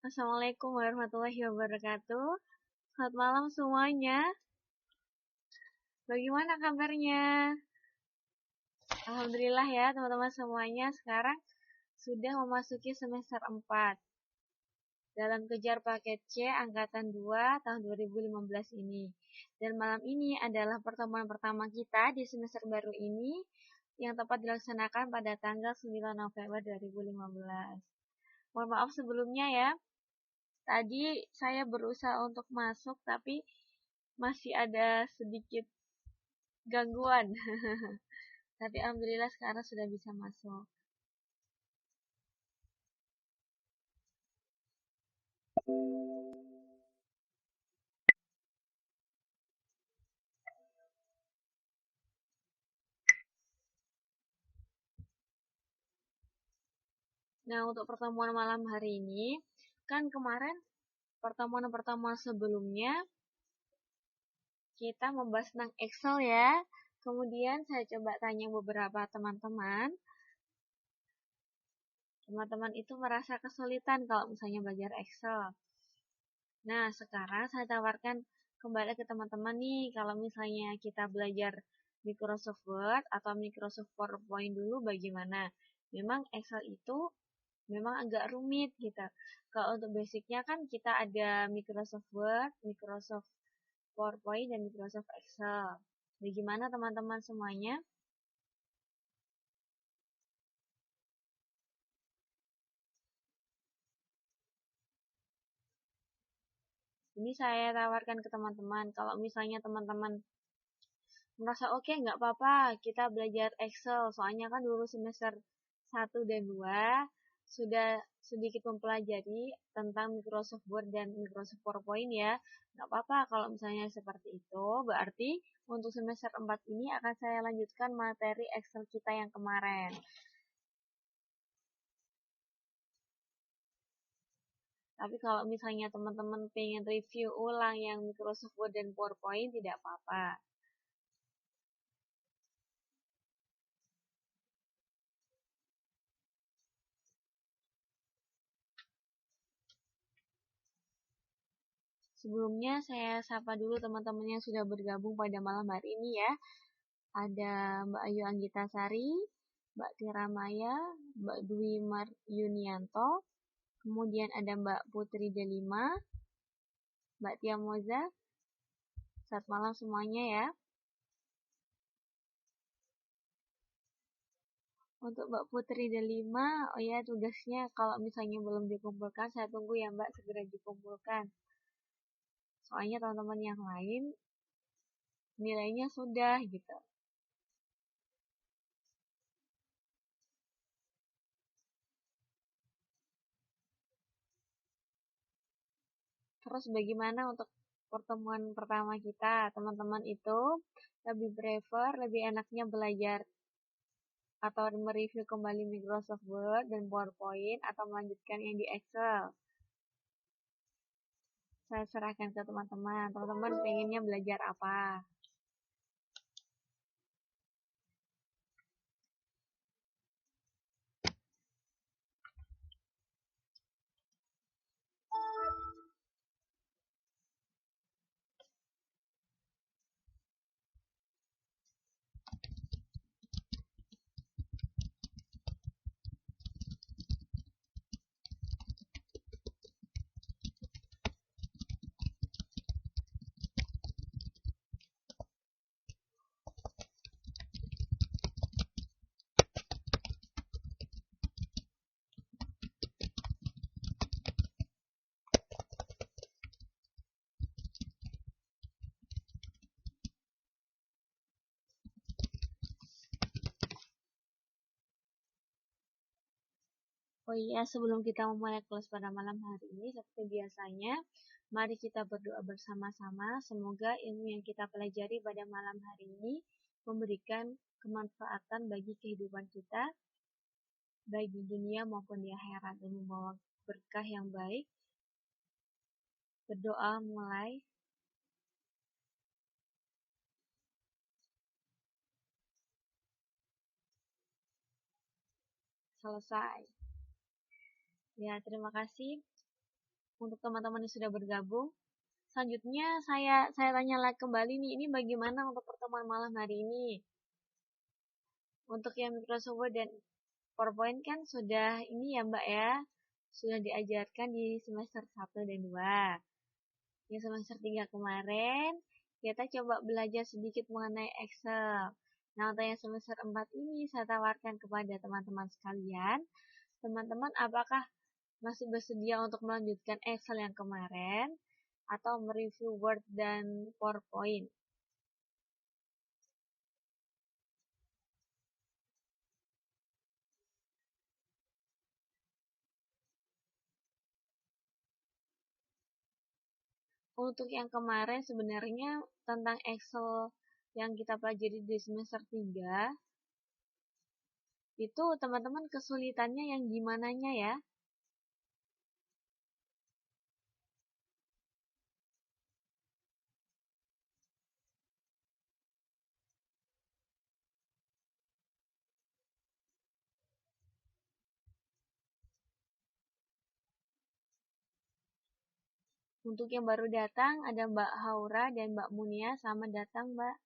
Assalamualaikum warahmatullahi wabarakatuh. Selamat malam semuanya. Bagaimana kabarnya? Alhamdulillah ya teman-teman semuanya. Sekarang sudah memasuki semester 4 dalam kejar paket C angkatan 2 tahun 2015 ini. Dan malam ini adalah pertemuan pertama kita di semester baru ini yang tepat dilaksanakan pada tanggal 9 November 2015. Mohon maaf sebelumnya ya. Tadi saya berusaha untuk masuk tapi masih ada sedikit gangguan. Tapi alhamdulillah sekarang sudah bisa masuk. Nah, untuk pertemuan malam hari ini, kan kemarin pertemuan-pertemuan sebelumnya kita membahas tentang Excel ya. Kemudian saya coba tanya beberapa teman-teman. Teman-teman itu merasa kesulitan kalau misalnya belajar Excel. Nah, sekarang saya tawarkan kembali ke teman-teman nih, kalau misalnya kita belajar Microsoft Word atau Microsoft PowerPoint dulu bagaimana? Memang Excel itu memang agak rumit gitu. Kalau untuk basicnya kan kita ada Microsoft Word, Microsoft PowerPoint, dan Microsoft Excel. Bagaimana teman-teman semuanya? Ini saya tawarkan ke teman-teman, kalau misalnya teman-teman merasa oke, nggak apa-apa, kita belajar Excel. Soalnya kan dulu semester 1 dan 2 sudah sedikit mempelajari tentang Microsoft Word dan Microsoft PowerPoint ya. Nggak apa-apa kalau misalnya seperti itu. Berarti untuk semester 4 ini akan saya lanjutkan materi Excel kita yang kemarin. Tapi kalau misalnya teman-teman pengen review ulang yang Microsoft Word dan PowerPoint, tidak apa-apa. Sebelumnya saya sapa dulu teman-teman yang sudah bergabung pada malam hari ini ya. Ada Mbak Ayu Anggita Sari, Mbak Tira Maya, Mbak Dwi Yunianto, kemudian ada Mbak Putri Delima, Mbak Tia Moza. Selamat malam semuanya ya. Untuk Mbak Putri Delima, oh ya tugasnya kalau misalnya belum dikumpulkan, saya tunggu ya Mbak segera dikumpulkan. Soalnya teman-teman yang lain nilainya sudah gitu. Terus bagaimana untuk pertemuan pertama kita? Teman-teman itu lebih prefer, lebih enaknya belajar atau mereview kembali Microsoft Word dan PowerPoint atau melanjutkan yang di Excel? Saya serahkan ke teman-teman. Teman-teman pengennya belajar apa? Oh iya, sebelum kita memulai kelas pada malam hari ini, seperti biasanya, mari kita berdoa bersama-sama. Semoga ilmu yang kita pelajari pada malam hari ini memberikan kemanfaatan bagi kehidupan kita, baik di dunia maupun di akhirat, dan membawa berkah yang baik. Berdoa mulai. Selesai. Ya, terima kasih. untuk teman-teman yang sudah bergabung. Selanjutnya saya tanya lagi kembali nih, ini bagaimana untuk pertemuan malam hari ini? Untuk yang Microsoft Word dan PowerPoint kan sudah ini ya Mbak ya, sudah diajarkan di semester 1 dan 2. Yang semester 3 kemarin, kita coba belajar sedikit mengenai Excel. Nah, untuk yang semester 4 ini saya tawarkan kepada teman-teman sekalian. Teman-teman apakah masih bersedia untuk melanjutkan Excel yang kemarin atau mereview Word dan PowerPoint? Untuk yang kemarin sebenarnya tentang Excel yang kita pelajari di semester 3, itu teman-teman kesulitannya yang gimananya ya? Untuk yang baru datang ada Mbak Haura dan Mbak Munia. Selamat datang Mbak.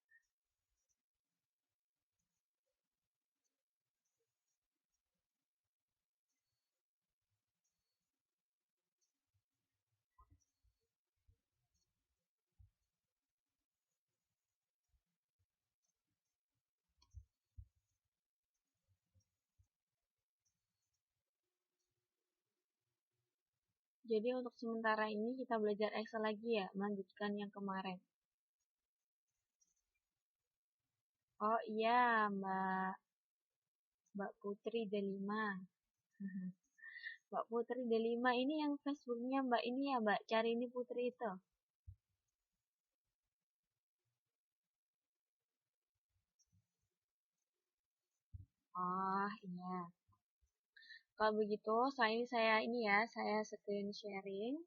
Jadi untuk sementara ini kita belajar Excel lagi ya, melanjutkan yang kemarin. Oh iya Mbak Putri Delima. Mbak Putri Delima ini yang Facebooknya Mbak ini ya Mbak, cari ini Putri itu. Oh iya. Kalau begitu, saya screen sharing.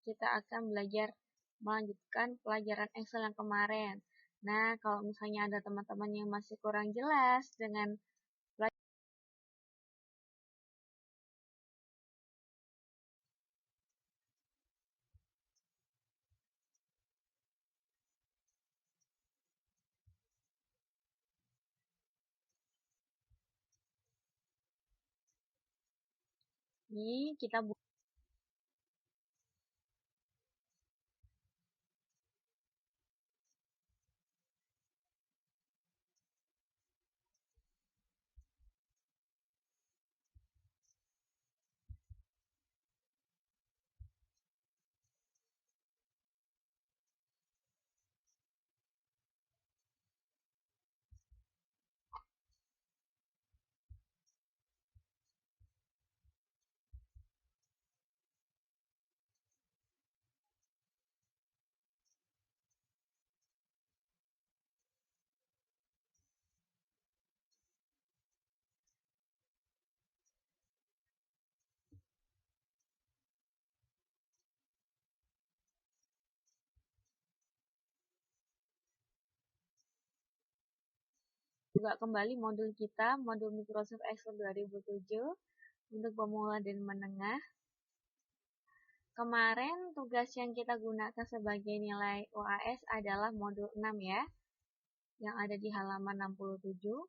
Kita akan belajar melanjutkan pelajaran Excel yang kemarin. Nah, kalau misalnya ada teman-teman yang masih kurang jelas dengan ini, kita buka kembali modul kita, modul Microsoft Excel 2007 untuk pemula dan menengah. Kemarin tugas yang kita gunakan sebagai nilai UAS adalah modul 6 ya, yang ada di halaman 67.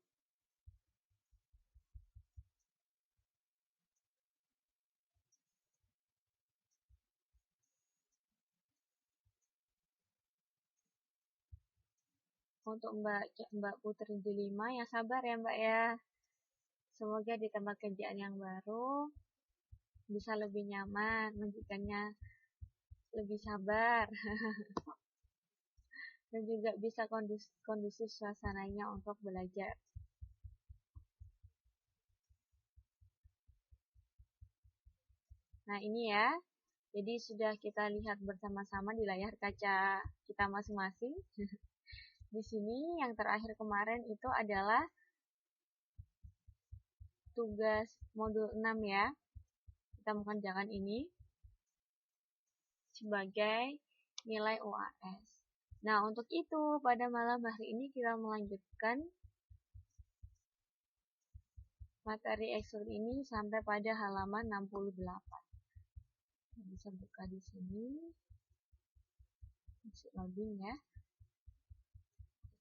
Untuk Mbak Putri Delima, yang sabar ya Mbak ya. Semoga di tempat kerjaan yang baru bisa lebih nyaman, menunjukkannya lebih sabar, dan juga bisa kondusif suasananya untuk belajar. Nah ini ya, jadi sudah kita lihat bersama-sama di layar kaca kita masing-masing. Di sini yang terakhir kemarin itu adalah tugas modul 6 ya. Kita mengerjakan ini sebagai nilai UAS. Nah, untuk itu pada malam hari ini kita melanjutkan materi Excel ini sampai pada halaman 68. Bisa buka di sini, masih loading ya.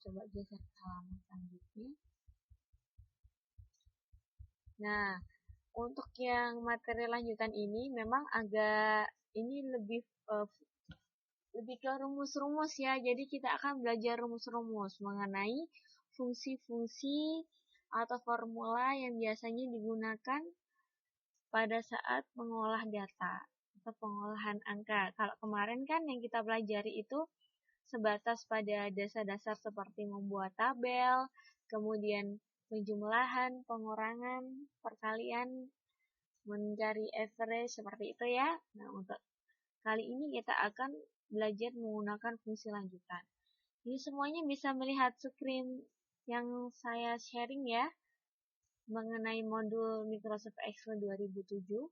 Coba geser ke halaman selanjutnya. Nah, untuk yang materi lanjutan ini memang agak ini lebih ke rumus-rumus ya. Jadi kita akan belajar rumus-rumus mengenai fungsi-fungsi atau formula yang biasanya digunakan pada saat mengolah data atau pengolahan angka. Kalau kemarin kan yang kita pelajari itu sebatas pada dasar-dasar seperti membuat tabel, kemudian penjumlahan, pengurangan, perkalian, mencari average seperti itu ya. Nah, untuk kali ini kita akan belajar menggunakan fungsi lanjutan. Ini semuanya bisa melihat screen yang saya sharing ya mengenai modul Microsoft Excel 2007.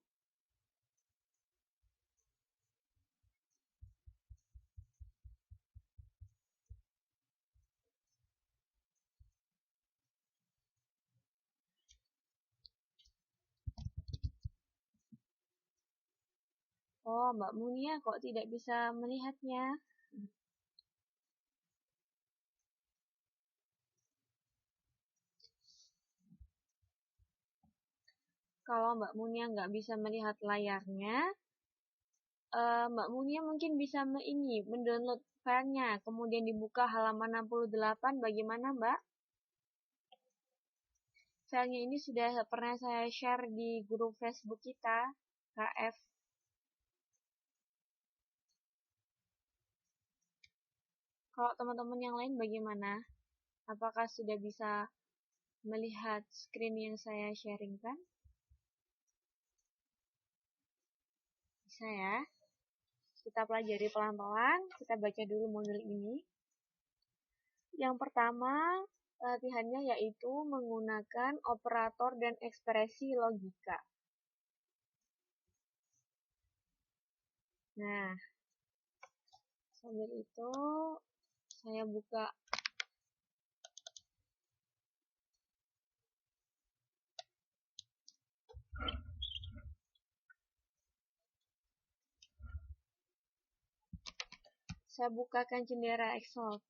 Oh, Mbak Munia kok tidak bisa melihatnya? Kalau Mbak Munia nggak bisa melihat layarnya, Mbak Munia mungkin bisa mendownload filenya, kemudian dibuka halaman 68, bagaimana Mbak? Filenya ini sudah pernah saya share di grup Facebook kita, KF. Kalau teman-teman yang lain bagaimana? Apakah sudah bisa melihat screen yang saya sharingkan? Bisa ya? Kita pelajari pelan-pelan, kita baca dulu modul ini. Yang pertama, latihannya yaitu menggunakan operator dan ekspresi logika. Nah, sambil itu saya buka saya bukakan jendela Excel.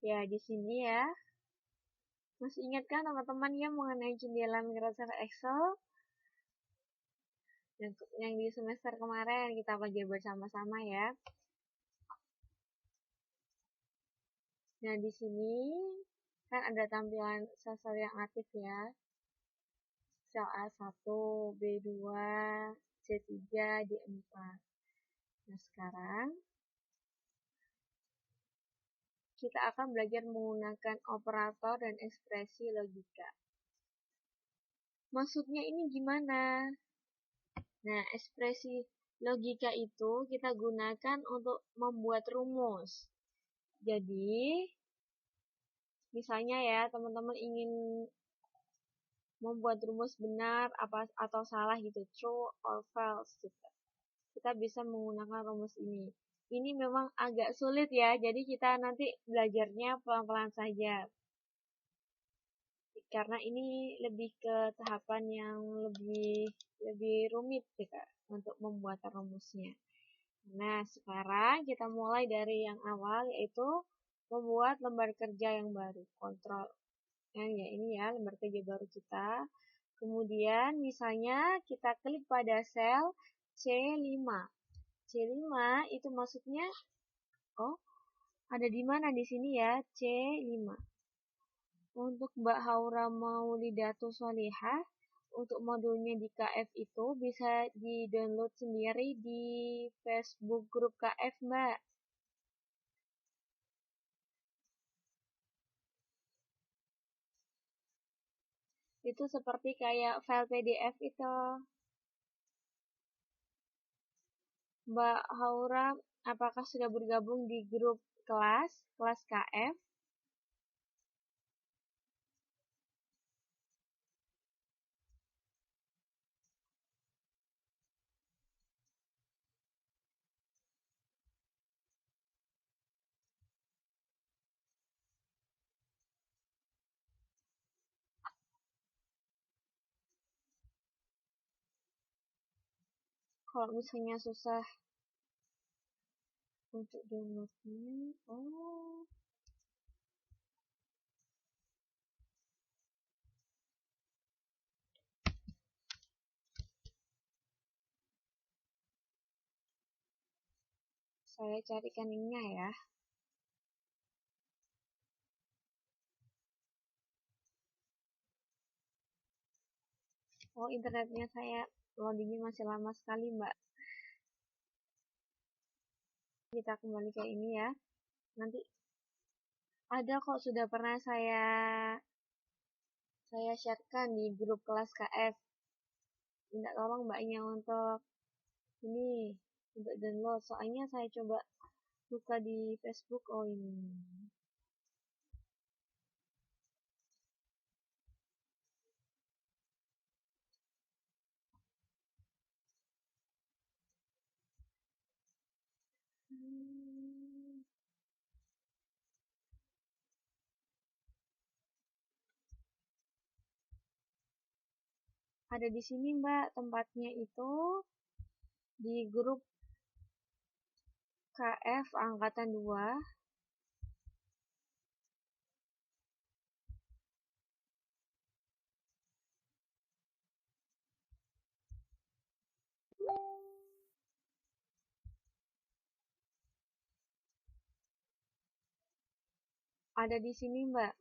Ya, di sini ya. Masih ingat kan teman-teman ya mengenai jendela Microsoft Excel? Yang di semester kemarin kita pelajari bersama-sama ya. Nah, di sini kan ada tampilan sel-sel yang aktif ya. Sel A1, B2, C3, D4. Nah, sekarang kita akan belajar menggunakan operator dan ekspresi logika. Maksudnya ini gimana? Nah, ekspresi logika itu kita gunakan untuk membuat rumus. Jadi, misalnya ya, teman-teman ingin membuat rumus benar atau salah gitu, true or false gitu. Kita bisa menggunakan rumus ini. Ini memang agak sulit ya, jadi kita nanti belajarnya pelan-pelan saja. Karena ini lebih ke tahapan yang lebih rumit gitu untuk membuat rumusnya. Nah, sekarang kita mulai dari yang awal yaitu membuat lembar kerja yang baru. Kontrol ya ini ya lembar kerja baru kita. Kemudian misalnya kita klik pada sel C5. C5 itu maksudnya oh, ada di mana di sini ya? C5. Untuk Mbak Haura Maulidatul Solihah, untuk modulnya di KF itu bisa di-download sendiri di Facebook grup KF, Mbak. Itu seperti kayak file PDF itu. Mbak Haura, apakah sudah bergabung di grup kelas KF? Kalau misalnya susah untuk downloadnya, saya carikan linknya ya. Oh, internetnya saya loadingnya masih lama sekali, Mbak. Kita kembali ke ini ya. Nanti ada kok, sudah pernah saya sharekan di grup kelas KF. Minta tolong mbaknya untuk ini, untuk download. Soalnya saya coba buka di Facebook, oh ini. Ada di sini Mbak, tempatnya itu di grup KF Angkatan 2. Ada di sini Mbak.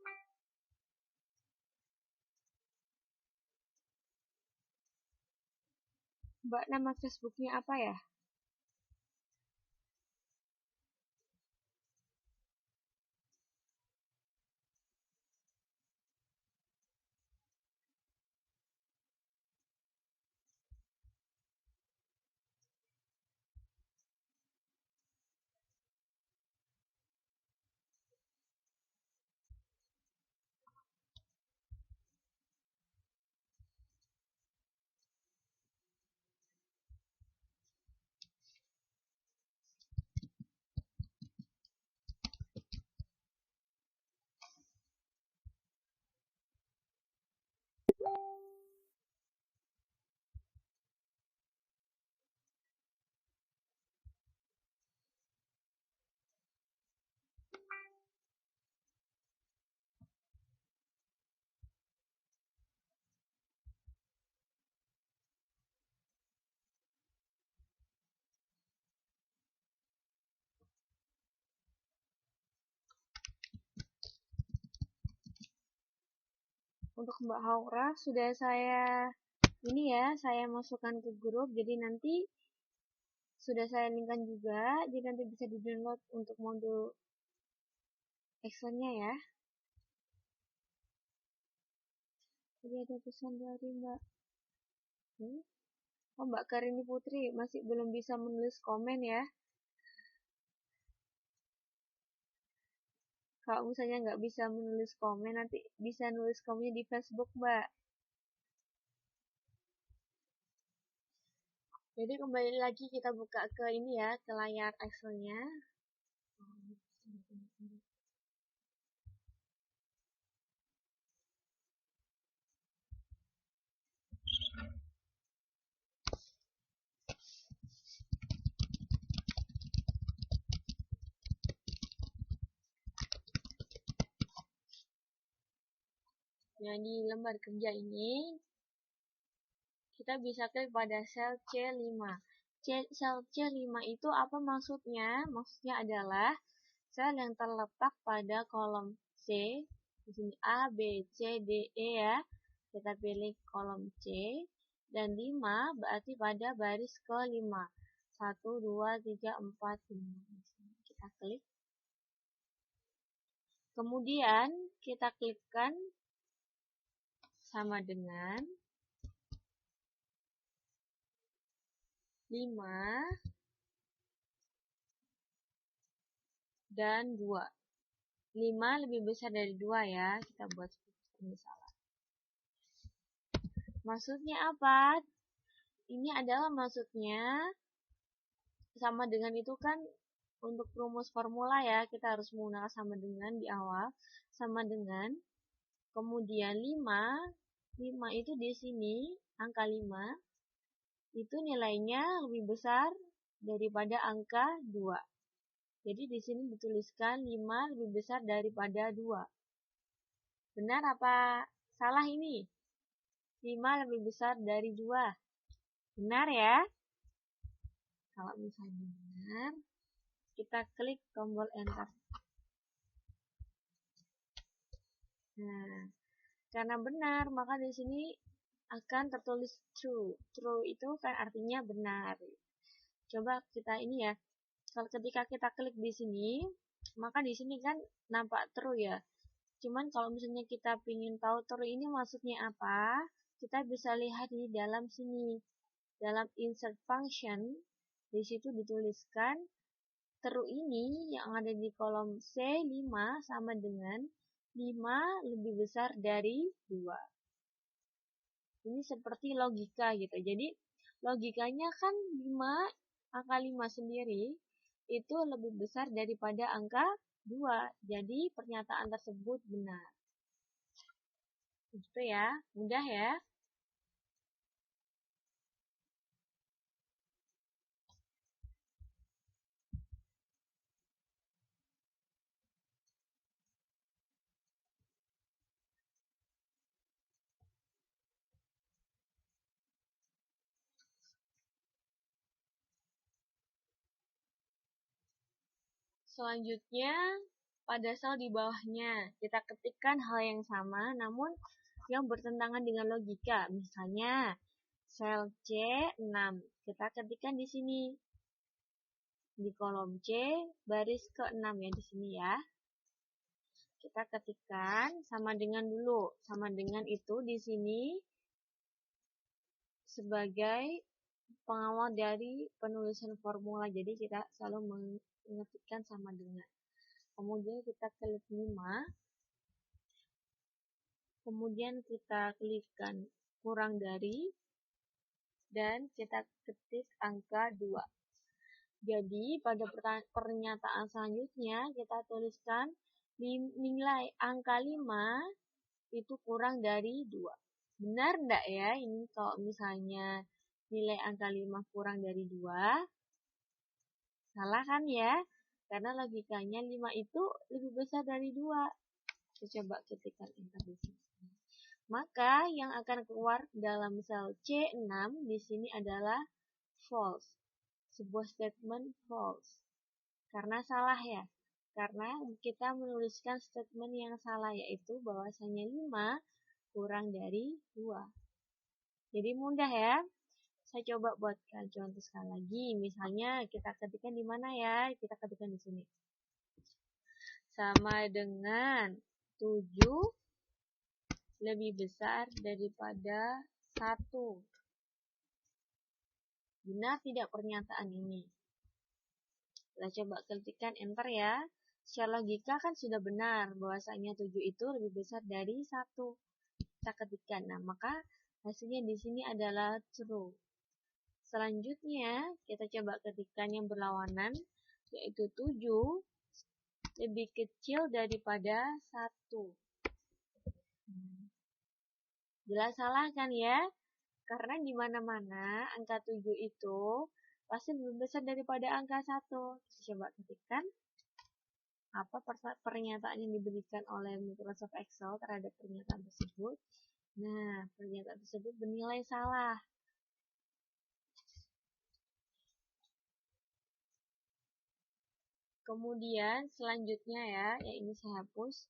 Mbak, nama Facebooknya apa ya? Untuk Mbak Haura sudah saya masukkan ke grup, jadi nanti sudah saya linkkan juga, jadi nanti bisa di-download untuk modul Excel-nya ya. Jadi ada pesan dari Mbak. Oh, Mbak Karini Putri masih belum bisa menulis komen ya. Kalau misalnya nggak bisa menulis komen, nanti bisa nulis komennya di Facebook, Mbak. Jadi kembali lagi kita buka ke ini ya, ke layar Excel-nya. Nah, di lembar kerja ini, kita bisa klik pada sel C5. Sel C5 itu apa maksudnya? Maksudnya adalah sel yang terletak pada kolom C. Di sini A, B, C, D, E ya. Kita pilih kolom C. Dan 5 berarti pada baris ke-5. 1, 2, 3, 4, 5. Kita klik. Kemudian kita klikkan sama dengan 5 dan 2. 5 lebih besar dari 2 ya. Kita buat seperti ini salah. Maksudnya apa? Ini adalah maksudnya sama dengan itu kan untuk rumus formula ya. Kita harus menggunakan sama dengan di awal. Sama dengan. Kemudian 5 itu di sini angka 5 itu nilainya lebih besar daripada angka 2. Jadi di sini dituliskan 5 lebih besar daripada 2. Benar apa salah ini? 5 lebih besar dari 2. Benar ya? Kalau misalnya benar, kita klik tombol enter. Nah, karena benar, maka di sini akan tertulis true. True itu kan artinya benar. Coba kita ini ya. Kalau ketika kita klik di sini, maka di sini kan nampak true ya. Cuman kalau misalnya kita ingin tahu true ini maksudnya apa, kita bisa lihat di dalam sini. Dalam insert function, di situ dituliskan true ini yang ada di kolom C5 sama dengan 5 lebih besar dari 2. Ini seperti logika gitu. Jadi logikanya kan 5, angka 5 sendiri itu lebih besar daripada angka 2. Jadi pernyataan tersebut benar. Itu ya, mudah ya. Selanjutnya, pada sel di bawahnya, kita ketikkan hal yang sama, namun yang bertentangan dengan logika. Misalnya, sel C6, kita ketikkan di sini. Di kolom C, baris ke-6 ya, di sini ya. Kita ketikkan sama dengan dulu. Sama dengan itu di sini sebagai pengawal dari penulisan formula. Jadi kita selalu mengetikkan sama dengan. Kemudian kita klik 5. Kemudian kita klikkan kurang dari. Dan kita ketik angka 2. Jadi pada pernyataan selanjutnya kita tuliskan nilai angka 5 itu kurang dari 2. Benar enggak ya? Ini kalau misalnya nilai angka 5 kurang dari 2. Salah kan ya? Karena logikanya 5 itu lebih besar dari 2. Kita coba ketikkan enter di sini. Maka yang akan keluar dalam sel C6 di sini adalah false. Sebuah statement false. Karena salah ya. Karena kita menuliskan statement yang salah, yaitu bahwasanya 5 kurang dari 2. Jadi mudah ya. Saya coba buatkan contoh sekali lagi. Misalnya kita ketikkan di mana ya? Kita ketikkan di sini. Sama dengan 7 lebih besar daripada 1. Benar tidak pernyataan ini? Kita coba ketikkan enter ya. Secara logika kan sudah benar bahwasanya 7 itu lebih besar dari 1. Kita ketikkan. Nah, maka hasilnya di sini adalah true. Selanjutnya, kita coba ketikkan yang berlawanan, yaitu 7 lebih kecil daripada 1. Jelas salah kan ya? Karena di mana-mana angka 7 itu pasti lebih besar daripada angka 1. Kita coba ketikkan apa pernyataan yang diberikan oleh Microsoft Excel terhadap pernyataan tersebut. Nah, pernyataan tersebut bernilai salah. Kemudian selanjutnya ya, yang ini saya hapus.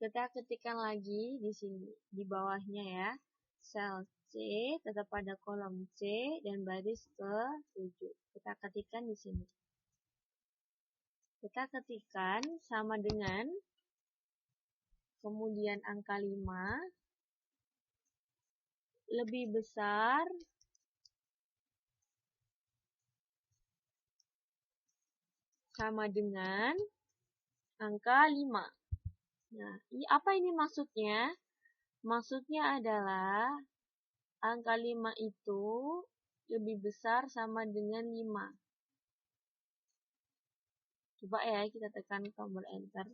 Kita ketikkan lagi di sini, di bawahnya ya. Sel C tetap pada kolom C dan baris ke-7. Kita ketikkan di sini. Kita ketikkan sama dengan kemudian angka 5 lebih besar sama dengan angka 5. Nah, apa ini maksudnya? Maksudnya adalah angka 5 itu lebih besar sama dengan 5. Coba ya, kita tekan tombol enter.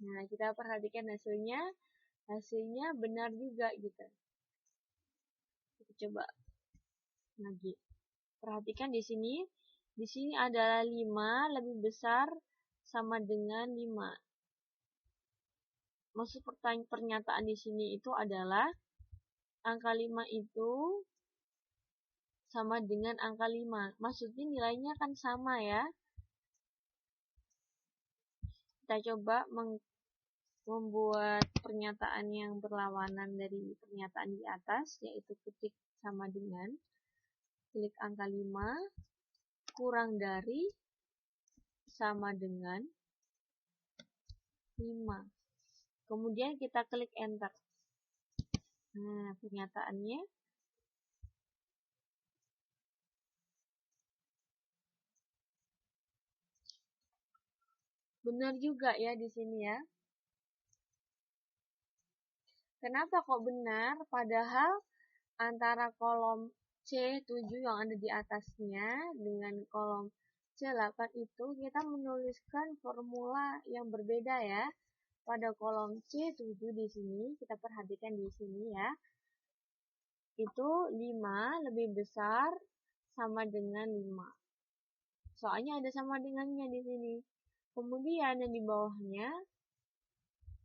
Nah, kita perhatikan hasilnya. hasilnya benar juga gitu. Kita coba lagi. Perhatikan di sini. Di sini adalah 5 lebih besar sama dengan 5. Maksud pernyataan di sini itu adalah angka 5 itu sama dengan angka 5. Maksudnya nilainya kan sama ya. Kita coba membuat pernyataan yang berlawanan dari pernyataan di atas, yaitu ketik sama dengan, klik angka 5, kurang dari, sama dengan 5. Kemudian kita klik enter. Nah, pernyataannya benar juga ya di sini ya. Kenapa kok benar? Padahal antara kolom C7 yang ada di atasnya dengan kolom C8 itu kita menuliskan formula yang berbeda ya. Pada kolom C7 di sini, kita perhatikan di sini ya. Itu 5 lebih besar sama dengan 5. Soalnya ada sama dengannya di sini. Kemudian yang di bawahnya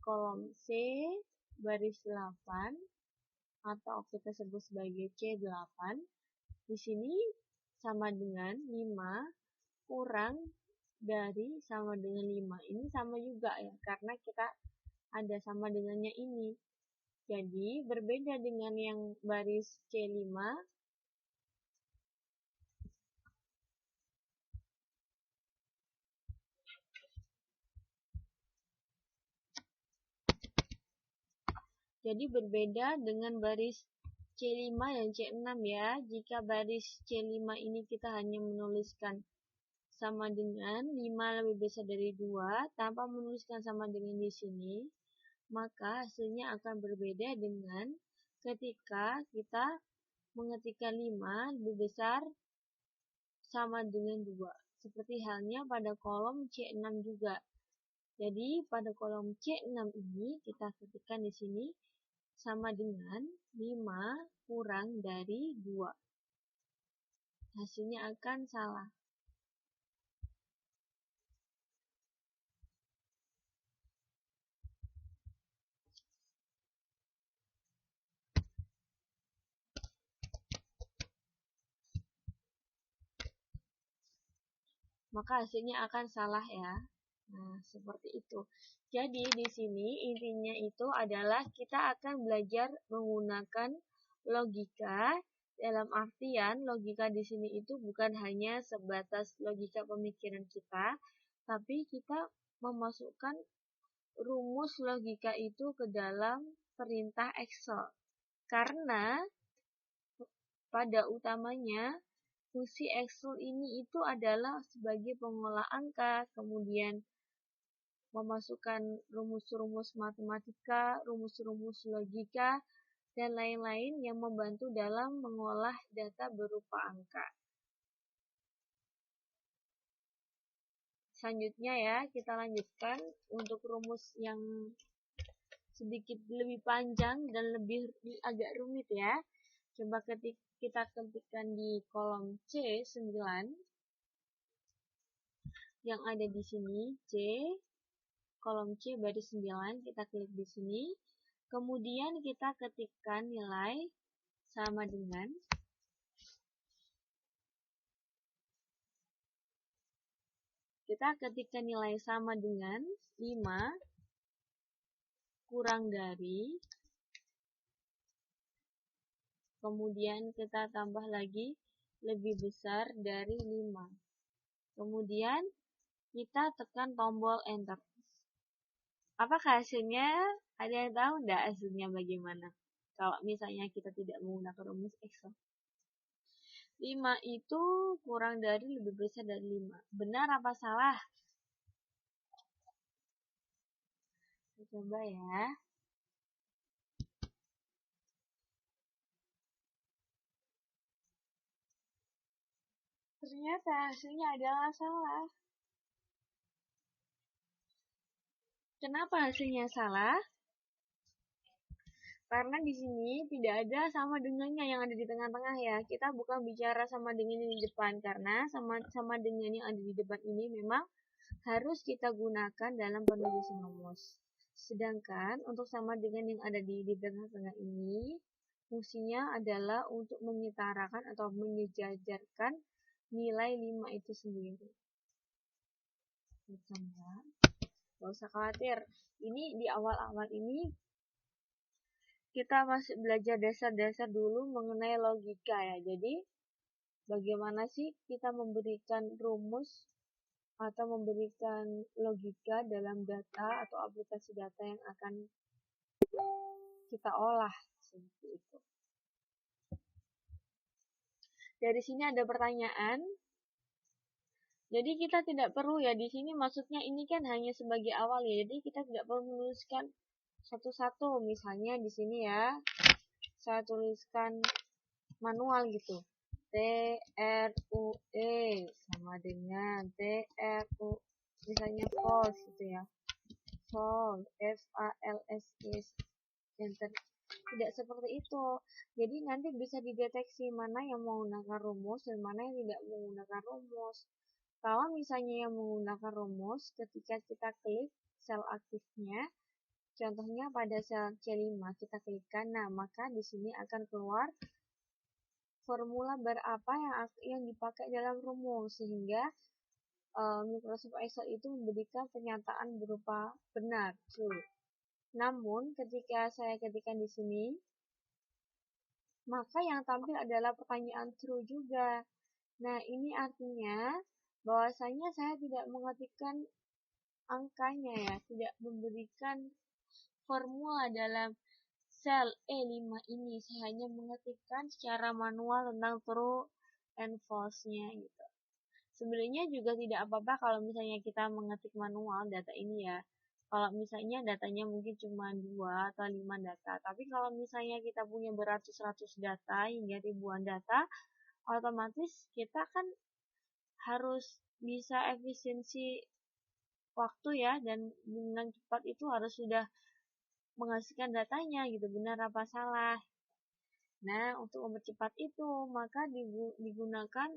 kolom C baris 8 atau kita sebut sebagai C8. Di sini sama dengan 5 kurang dari sama dengan 5. Ini sama juga ya, karena kita ada sama dengannya ini. Jadi berbeda dengan yang baris C5. Jadi berbeda dengan baris C5 dan C6 ya. Jika baris C5 ini kita hanya menuliskan sama dengan 5 lebih besar dari 2 tanpa menuliskan sama dengan di sini, maka hasilnya akan berbeda dengan ketika kita mengetikkan 5 lebih besar sama dengan 2. Seperti halnya pada kolom C6 juga. Jadi pada kolom C6 ini kita ketikkan di sini sama dengan 5 kurang dari 2. Hasilnya akan salah. Maka hasilnya akan salah ya. Nah, seperti itu. Jadi di sini intinya itu adalah kita akan belajar menggunakan logika. Dalam artian logika di sini itu bukan hanya sebatas logika pemikiran kita, tapi kita memasukkan rumus logika itu ke dalam perintah Excel. Karena pada utamanya fungsi Excel ini itu adalah sebagai pengolah angka, kemudian memasukkan rumus-rumus matematika, rumus-rumus logika, dan lain-lain yang membantu dalam mengolah data berupa angka. Selanjutnya ya, kita lanjutkan untuk rumus yang sedikit lebih panjang dan lebih agak rumit ya. Coba kita ketikkan di kolom C9 yang ada di sini, kolom C baris 9, kita klik di sini. Kemudian kita ketikkan nilai sama dengan nilai sama dengan 5 kurang dari, kemudian kita tambah lagi lebih besar dari 5. Kemudian kita tekan tombol enter. Apakah hasilnya? Ada yang tahu enggak hasilnya bagaimana? Kalau misalnya kita tidak menggunakan rumus Excel. 5 itu kurang dari lebih besar dari 5. Benar apa salah? Kita coba ya. Ternyata hasilnya adalah salah. Kenapa hasilnya salah? Karena di sini tidak ada sama dengannya yang ada di tengah-tengah ya. Kita bukan bicara sama dengan yang di depan karena sama dengan yang ada di depan ini memang harus kita gunakan dalam penulisan rumus. Sedangkan untuk sama dengan yang ada di tengah-tengah ini fungsinya adalah untuk menyetarakan atau menyejajarkan nilai 5 itu sendiri. Gak usah khawatir. Ini di awal-awal ini kita masih belajar dasar-dasar dulu mengenai logika ya. Jadi bagaimana sih kita memberikan rumus atau memberikan logika dalam data atau aplikasi data yang akan kita olah seperti itu. Dari sini ada pertanyaan. Jadi kita tidak perlu ya di sini maksudnya ini kan hanya sebagai awal ya. Jadi kita tidak perlu menuliskan satu-satu. Misalnya di sini ya saya tuliskan manual gitu. TRUE sama dengan TRU misalnya false gitu ya. False FALSE enter. Tidak seperti itu. Jadi nanti bisa dideteksi mana yang menggunakan rumus dan mana yang tidak menggunakan rumus. Kalau misalnya yang menggunakan rumus, ketika kita klik sel aktifnya, contohnya pada sel C5 kita klikkan, nah maka di sini akan keluar formula berapa yang dipakai dalam rumus sehingga Microsoft Excel itu memberikan pernyataan berupa benar, true. Namun ketika saya ketikkan di sini, maka yang tampil adalah pertanyaan true juga. Nah, ini artinya bahwasanya saya tidak mengetikkan angkanya ya, tidak memberikan formula dalam sel E5 ini. Saya hanya mengetikkan secara manual tentang true and false-nya gitu. Sebenarnya juga tidak apa-apa kalau misalnya kita mengetik manual data ini ya. Kalau misalnya datanya mungkin cuma 2 atau 5 data. Tapi kalau misalnya kita punya beratus-ratus data hingga ribuan data, otomatis kita kan harus bisa efisiensi waktu ya, dan dengan cepat itu harus sudah menghasilkan datanya gitu, benar apa salah. Nah, untuk mempercepat itu maka digunakan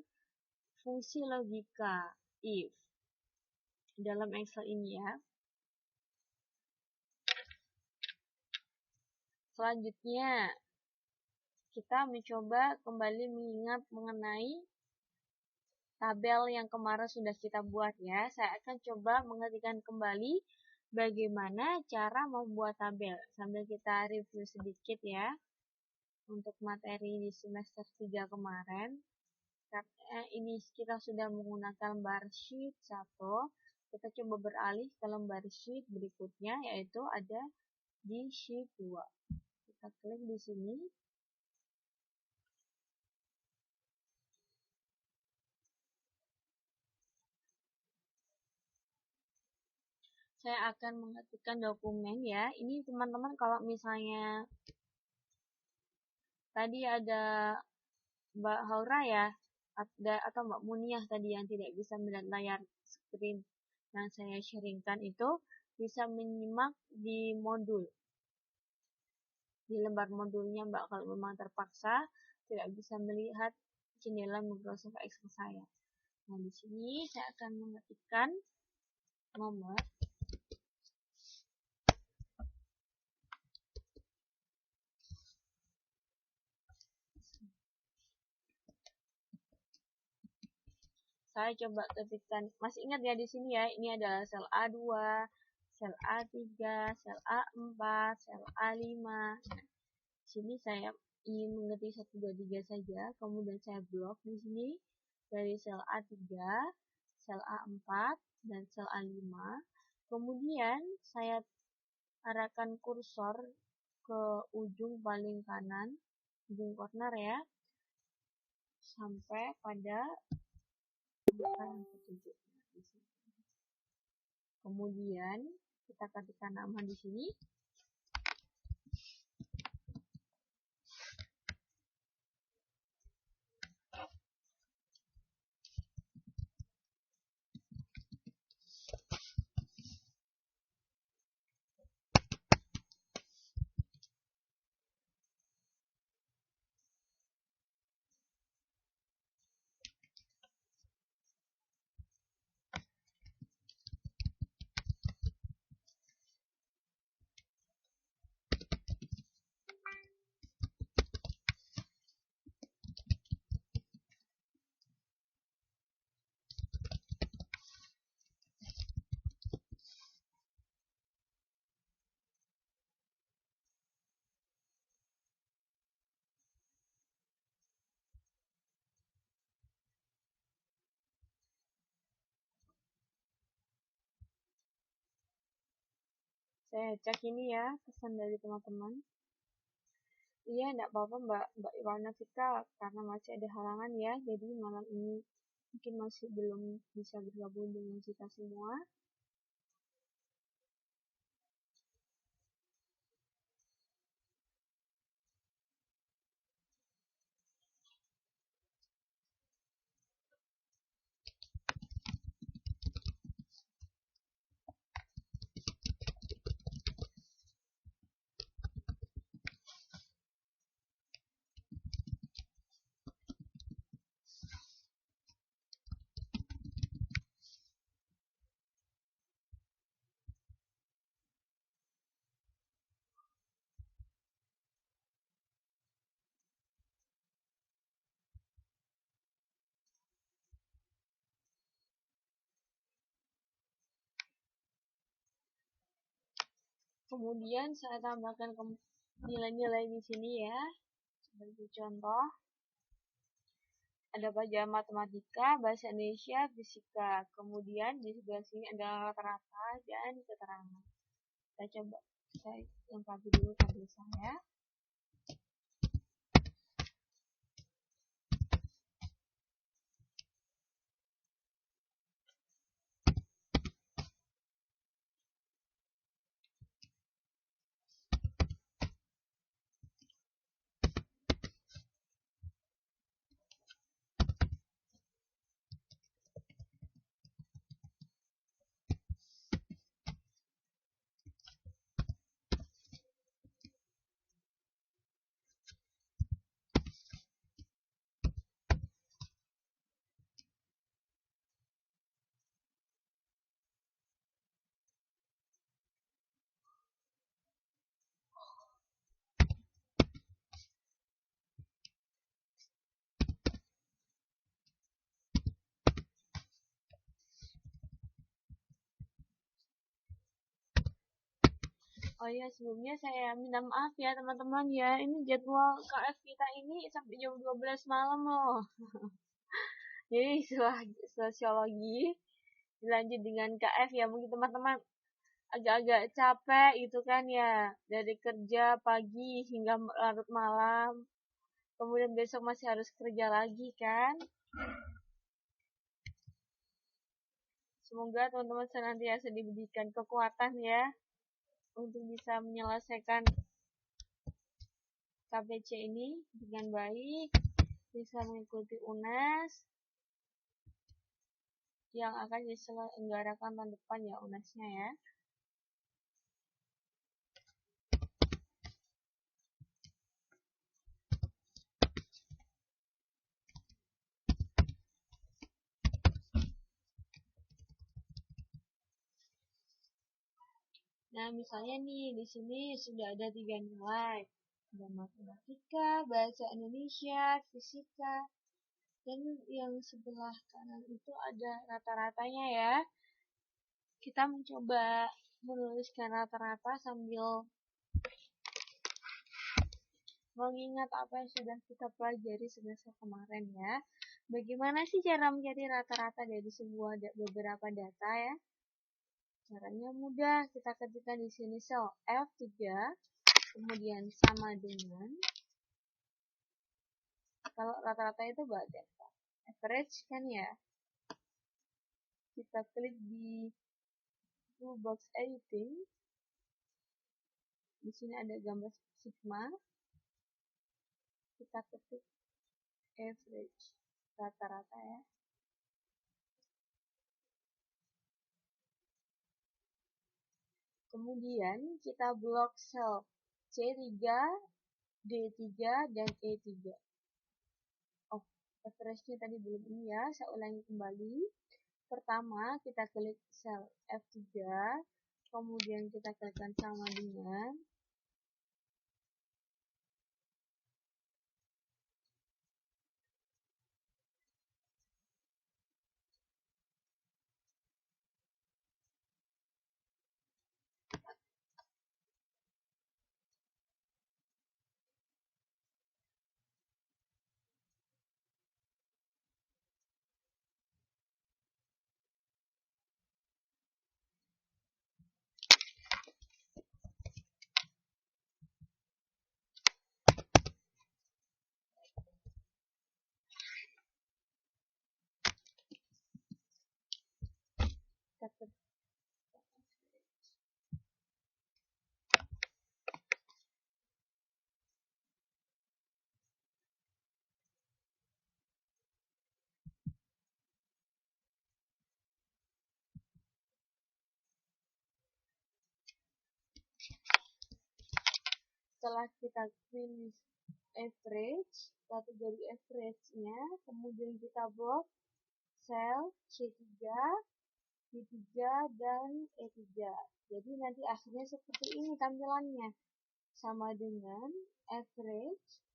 fungsi logika if dalam Excel ini ya. Selanjutnya kita mencoba kembali mengingat mengenai tabel yang kemarin sudah kita buat ya. Saya akan coba mengetikkan kembali bagaimana cara membuat tabel sambil kita review sedikit ya untuk materi di semester 3 kemarin. Karena ini kita sudah menggunakan bar sheet 1, kita coba beralih ke lembar sheet berikutnya yaitu ada di sheet 2. Kita klik di sini. Saya akan mengetikkan dokumen ya. Ini teman-teman kalau misalnya tadi ada Mbak Haura ya, atau Mbak Muniah tadi yang tidak bisa melihat layar screen yang saya sharingkan itu, bisa menyimak di modul. Di lembar modulnya Mbak kalau memang terpaksa tidak bisa melihat jendela Microsoft Excel saya. Nah, di sini saya akan mengetikkan nomor. Saya coba ketikkan, masih ingat ya di sini ya, ini adalah sel A2, sel A3, sel A4, sel A5. Nah, di sini saya ingin mengetik 1, 2, 3 saja, kemudian saya blok di sini dari sel A3, sel A4, dan sel A5. Kemudian saya arahkan kursor ke ujung paling kanan, ujung corner ya, sampai pada yang ketujuh. Kemudian kita ketikkan nama di sini. Saya cek ini ya, pesan dari teman-teman. Iya, enggak apa-apa Mbak Iwana Fika, karena masih ada halangan ya, jadi malam ini mungkin masih belum bisa bergabung dengan kita semua. Kemudian saya tambahkan nilai-nilai di sini ya, sebagai contoh. Ada pelajaran matematika, bahasa Indonesia, fisika. Kemudian di sebelah sini ada rata-rata dan keterangan. Saya coba saya lengkapi dulu tabel saya. Oh ya, sebelumnya saya minta maaf ya teman-teman ya. Ini jadwal KF kita ini sampai jam 12 malam loh. Jadi setelah sosiologi dilanjut dengan KF ya, mungkin teman-teman agak-agak capek itu kan ya, dari kerja pagi hingga larut malam. Kemudian besok masih harus kerja lagi kan. Semoga teman-teman senantiasa diberikan kekuatan ya untuk bisa menyelesaikan KPC ini dengan baik, bisa mengikuti UNAS yang akan diselenggarakan tahun depan ya, UNAS-nya ya. Nah, misalnya nih di sini sudah ada 3 nilai. Ada matematika, bahasa Indonesia, fisika, dan yang sebelah kanan itu ada rata-ratanya ya. Kita mencoba menuliskan rata-rata sambil mengingat apa yang sudah kita pelajari semester kemarin ya. Bagaimana sih cara mencari rata-rata dari beberapa data ya? Caranya mudah, kita ketikkan di sini sel F3, kemudian sama dengan, kalau rata-rata itu berapa? Average kan ya. Kita klik di toolbox editing. Di sini ada gambar sigma. Kita ketik average, rata-rata ya. Kemudian kita blok sel C3, D3, dan E3. Oh, average-nya tadi belum ini ya, saya ulangi kembali. Pertama, kita klik sel F3, kemudian kita klikkan sama dengan, kita ke setelah kita finish average, kategori average-nya, kemudian kita blok sel C3, D3, dan E3. Jadi nanti akhirnya seperti ini tampilannya. Sama dengan average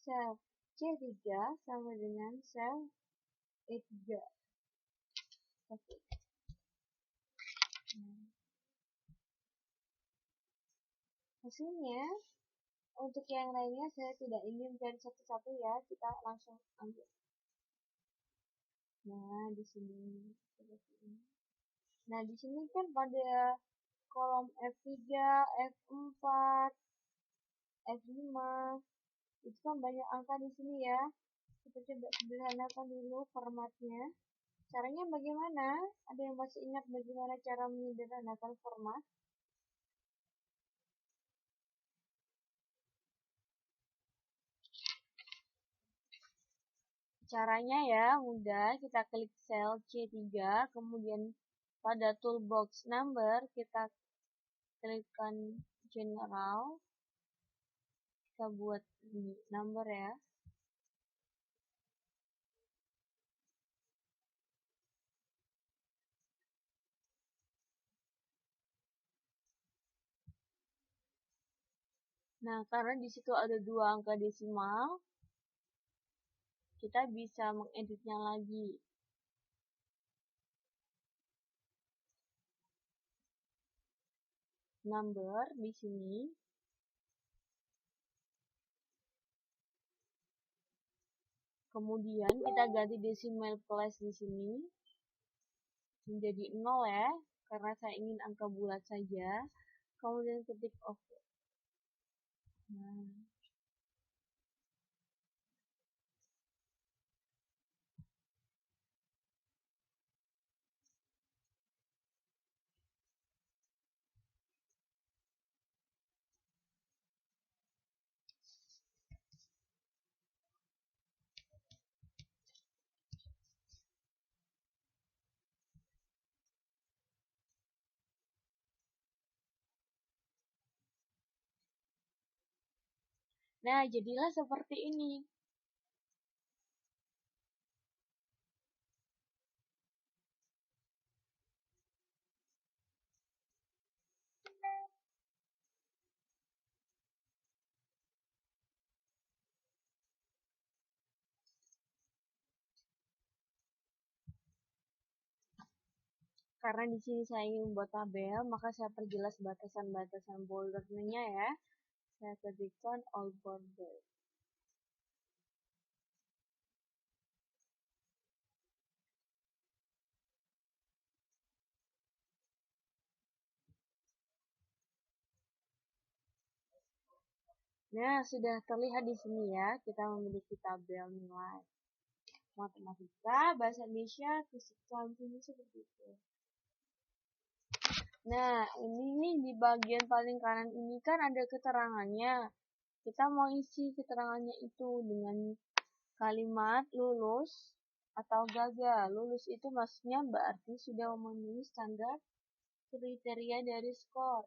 sel C3 sama dengan sel E3. Oke. Hasilnya, untuk yang lainnya saya tidak ingin mencari satu-satu ya, kita langsung ambil. Nah, di sini seperti ini. Nah, di sini kan pada kolom F3, F4, F5, itu kan banyak angka di sini ya. Kita coba sederhanakan dulu formatnya. Caranya bagaimana? Ada yang masih ingat bagaimana cara menyederhanakan format? Caranya ya mudah, kita klik sel C3, kemudian pada toolbox number kita klikkan general, kita buat number ya. Nah, karena di situ ada 2 angka desimal, kita bisa mengeditnya lagi. Number di sini. Kemudian kita ganti decimal place di sini menjadi 0 ya, karena saya ingin angka bulat saja. Kemudian ketik OK. Nah, jadilah seperti ini. Karena di sini saya ingin membuat tabel, maka saya perjelas batasan-batasan bordernya ya. Saya ketikkan all border. Nah, sudah terlihat di sini ya, kita memiliki tabel nilai. Matematika, bahasa Indonesia, fisika, ini seperti itu. Nah, ini nih di bagian paling kanan ini kan ada keterangannya. Kita mau isi keterangannya itu dengan kalimat lulus atau gagal. Lulus itu maksudnya berarti sudah memenuhi standar kriteria dari skor.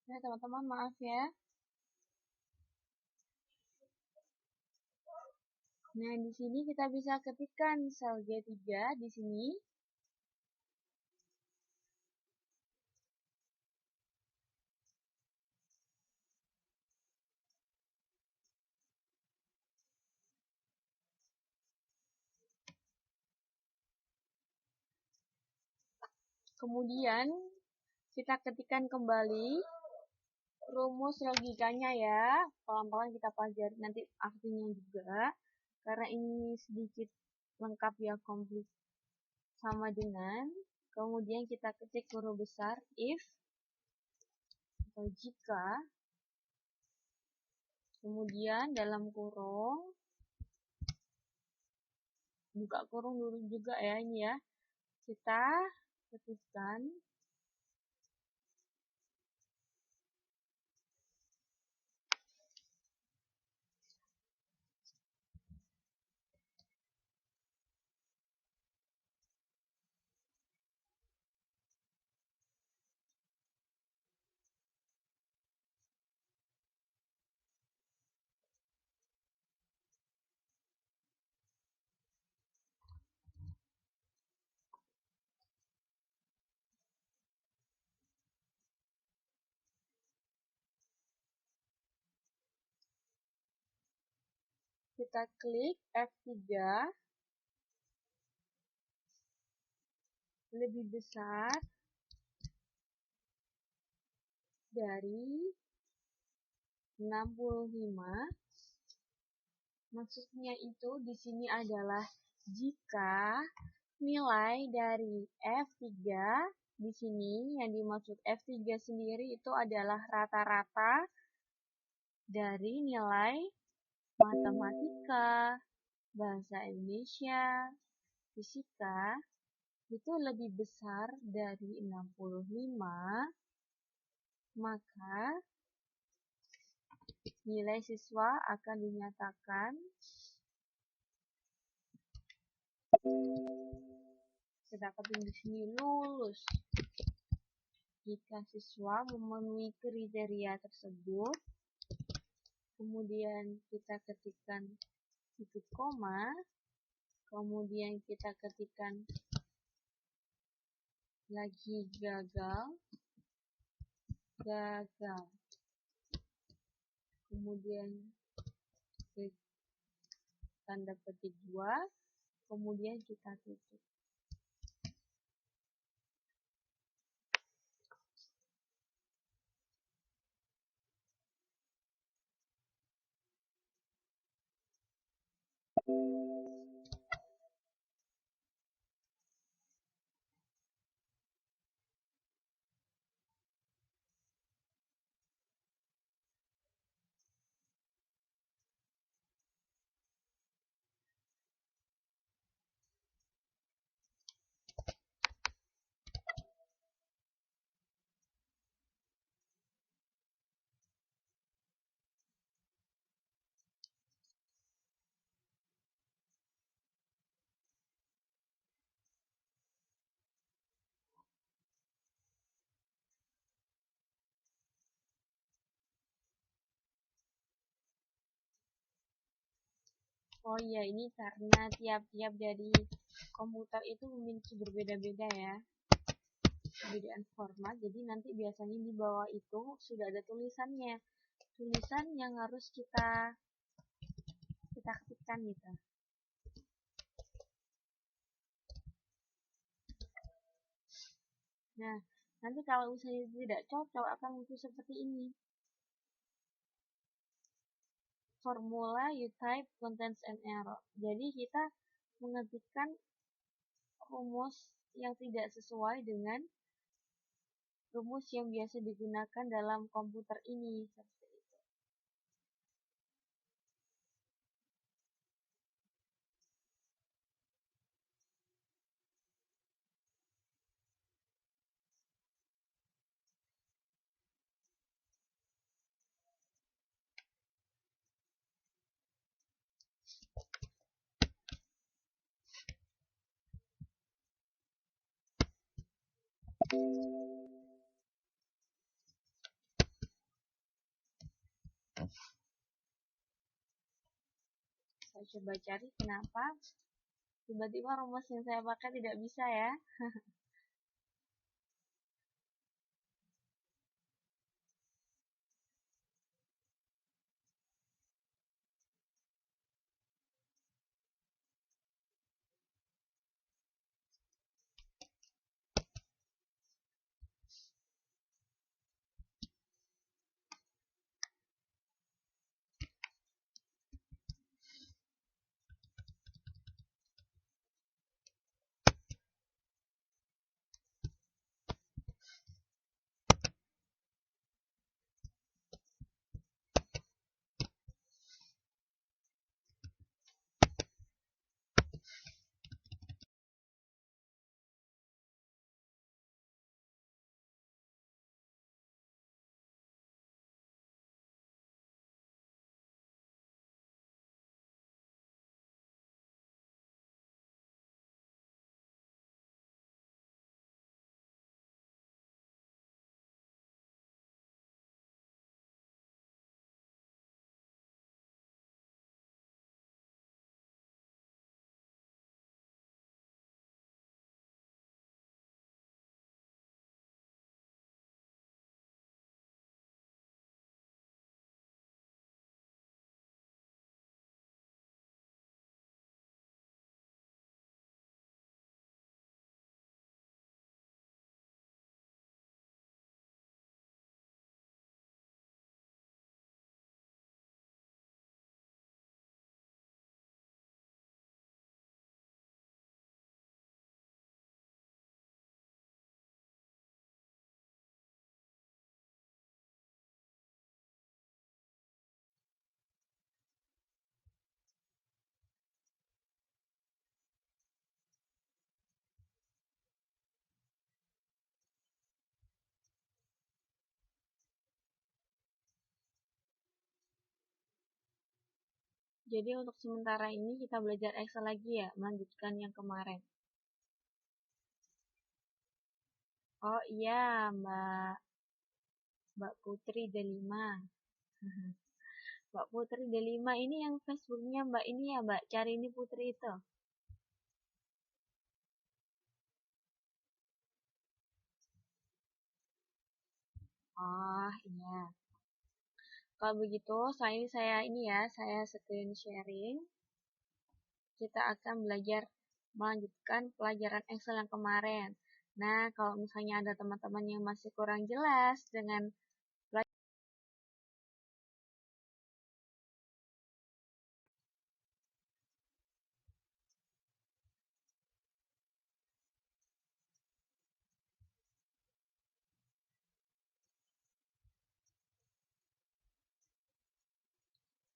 Ya, teman-teman, maaf ya. Nah, di sini kita bisa ketikkan sel G3 di sini. Kemudian kita ketikkan kembali rumus logikanya ya. Pelan-pelan kita pelajari nanti artinya juga. Karena ini sedikit lengkap ya, komplit sama dengan. Kemudian kita ketik huruf besar if atau jika. Kemudian dalam kurung, buka kurung dulu juga ya ini ya. Kita ketikkan kita klik F3 lebih besar dari 65. Maksudnya itu di sini adalah jika nilai dari F3 di sini yang dimaksud F3 sendiri itu adalah rata-rata dari nilai matematika, bahasa Indonesia, fisika itu lebih besar dari 65, maka nilai siswa akan dinyatakan kita ketik di sini lulus. Jika siswa memenuhi kriteria tersebut, kemudian kita ketikkan titik koma, kemudian kita ketikkan lagi gagal, kemudian tanda petik 2, kemudian kita tutup. Oh iya, ini karena tiap-tiap dari komputer itu memiliki berbeda-beda ya, perbedaan format. Jadi nanti biasanya di bawah itu sudah ada tulisannya, tulisan yang harus kita ketikkan gitu. Nah, nanti kalau misalnya tidak cocok akan muncul seperti ini. Formula you type contains an error. Jadi kita mengetikkan rumus yang tidak sesuai dengan rumus yang biasa digunakan dalam komputer ini. Seperti itu. Saya coba cari kenapa tiba-tiba rumus yang saya pakai tidak bisa ya. Jadi untuk sementara ini kita belajar Excel lagi ya, melanjutkan yang kemarin. Oh iya, Mbak Putri Delima. Mbak Putri Delima ini yang Facebooknya Mbak ini ya, Mbak Cari ini Putri itu. Oh iya. Kalau begitu, saya screen sharing. Kita akan belajar melanjutkan pelajaran Excel yang kemarin. Nah, kalau misalnya ada teman-teman yang masih kurang jelas dengan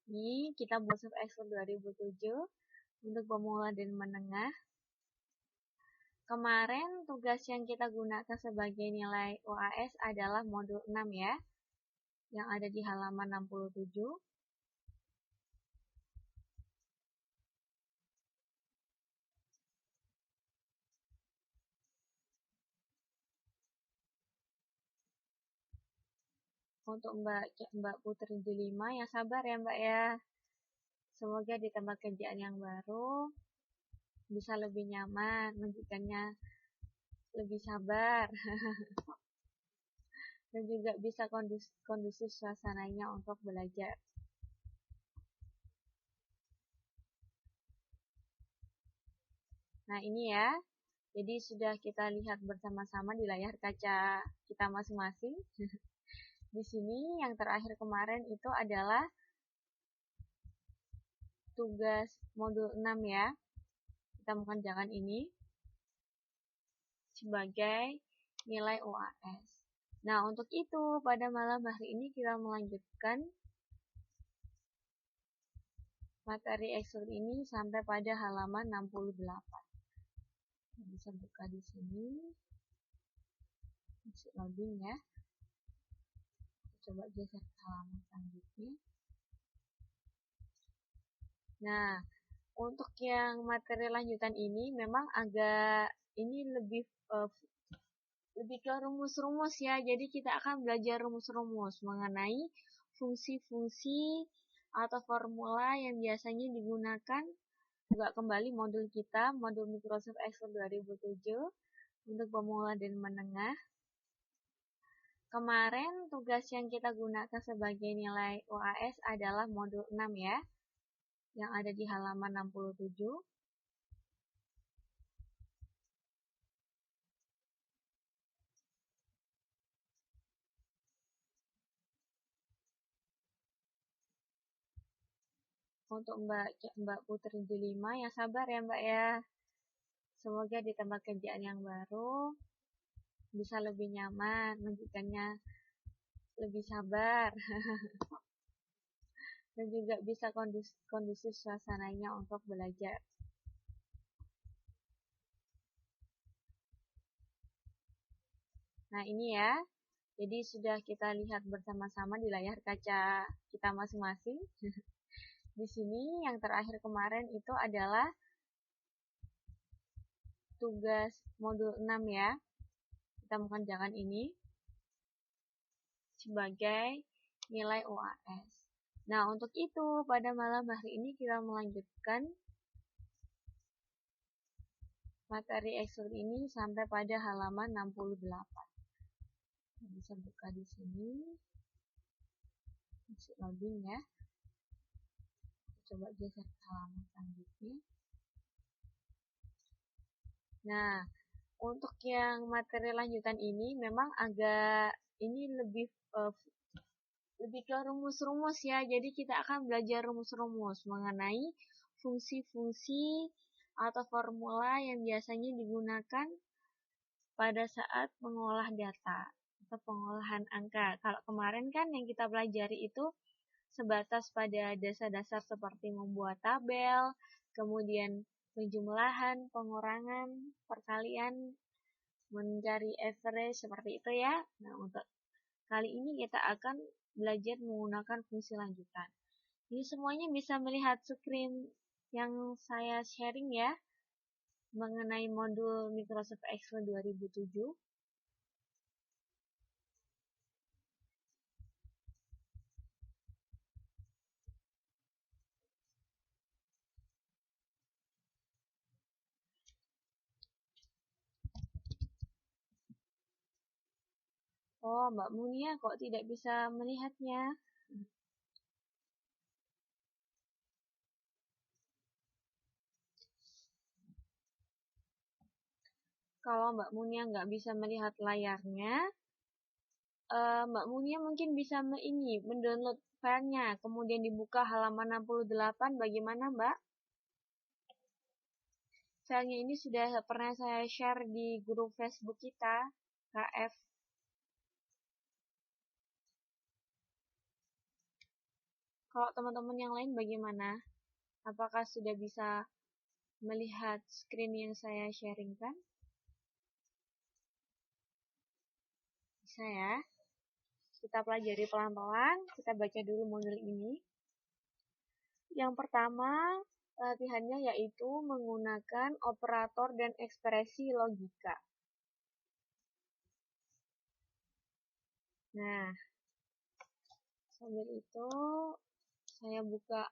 ini, kita masuk Excel 2007 untuk pemula dan menengah. Kemarin tugas yang kita gunakan sebagai nilai UAS adalah modul 6 ya, yang ada di halaman 67. Untuk Mbak Putri Delima, yang sabar ya Mbak ya. Semoga di tempat kerjaan yang baru bisa lebih nyaman, menunjukkannya lebih sabar, dan juga bisa kondusif suasananya untuk belajar. Nah ini ya, jadi sudah kita lihat bersama-sama di layar kaca kita masing-masing. Di sini yang terakhir kemarin itu adalah tugas modul 6 ya. Kita mengerjakan ini sebagai nilai UAS. Nah, untuk itu pada malam hari ini kita melanjutkan materi Excel ini sampai pada halaman 68. Bisa buka di sini. Masuk login ya. Coba geser ke halaman selanjutnya. Nah, untuk yang materi lanjutan ini memang agak ini lebih ke rumus-rumus ya. Jadi kita akan belajar rumus-rumus mengenai fungsi-fungsi atau formula yang biasanya digunakan. Buka kembali modul kita, modul Microsoft Excel 2007 untuk pemula dan menengah. Kemarin tugas yang kita gunakan sebagai nilai UAS adalah modul 6 ya, yang ada di halaman 67. Untuk Mbak Putri Julima, yang sabar ya Mbak ya. Semoga di tempat kerjaan yang baru bisa lebih nyaman, menunjukkannya lebih sabar, dan juga bisa kondusif suasananya untuk belajar. Nah ini ya, jadi sudah kita lihat bersama-sama di layar kaca kita masing-masing. Di sini yang terakhir kemarin itu adalah tugas modul 6 ya. Kita mengerjakan ini sebagai nilai UAS. Nah, untuk itu pada malam hari ini kita melanjutkan materi Excel ini sampai pada halaman 68. Bisa buka di sini. Masih loading ya. Coba geser ke halaman selanjutnya. Nah, untuk yang materi lanjutan ini memang agak ini lebih ke rumus-rumus ya. Jadi kita akan belajar rumus-rumus mengenai fungsi-fungsi atau formula yang biasanya digunakan pada saat mengolah data atau pengolahan angka. Kalau kemarin kan yang kita pelajari itu sebatas pada dasar-dasar seperti membuat tabel, kemudian penjumlahan, pengurangan, perkalian, mencari average seperti itu ya. Nah, untuk kali ini kita akan belajar menggunakan fungsi lanjutan. Ini semuanya bisa melihat screen yang saya sharing ya, mengenai modul Microsoft Excel 2007. Oh, Mbak Munia kok tidak bisa melihatnya? Kalau Mbak Munia nggak bisa melihat layarnya, Mbak Munia mungkin bisa mendownload filenya, kemudian dibuka halaman 68, bagaimana Mbak? Filenya ini sudah pernah saya share di grup Facebook kita, KF. Kalau teman-teman yang lain bagaimana? Apakah sudah bisa melihat screen yang saya sharingkan? Bisa ya? Kita pelajari pelan-pelan, kita baca dulu modul ini. Yang pertama, latihannya yaitu menggunakan operator dan ekspresi logika. Nah, sambil itu saya buka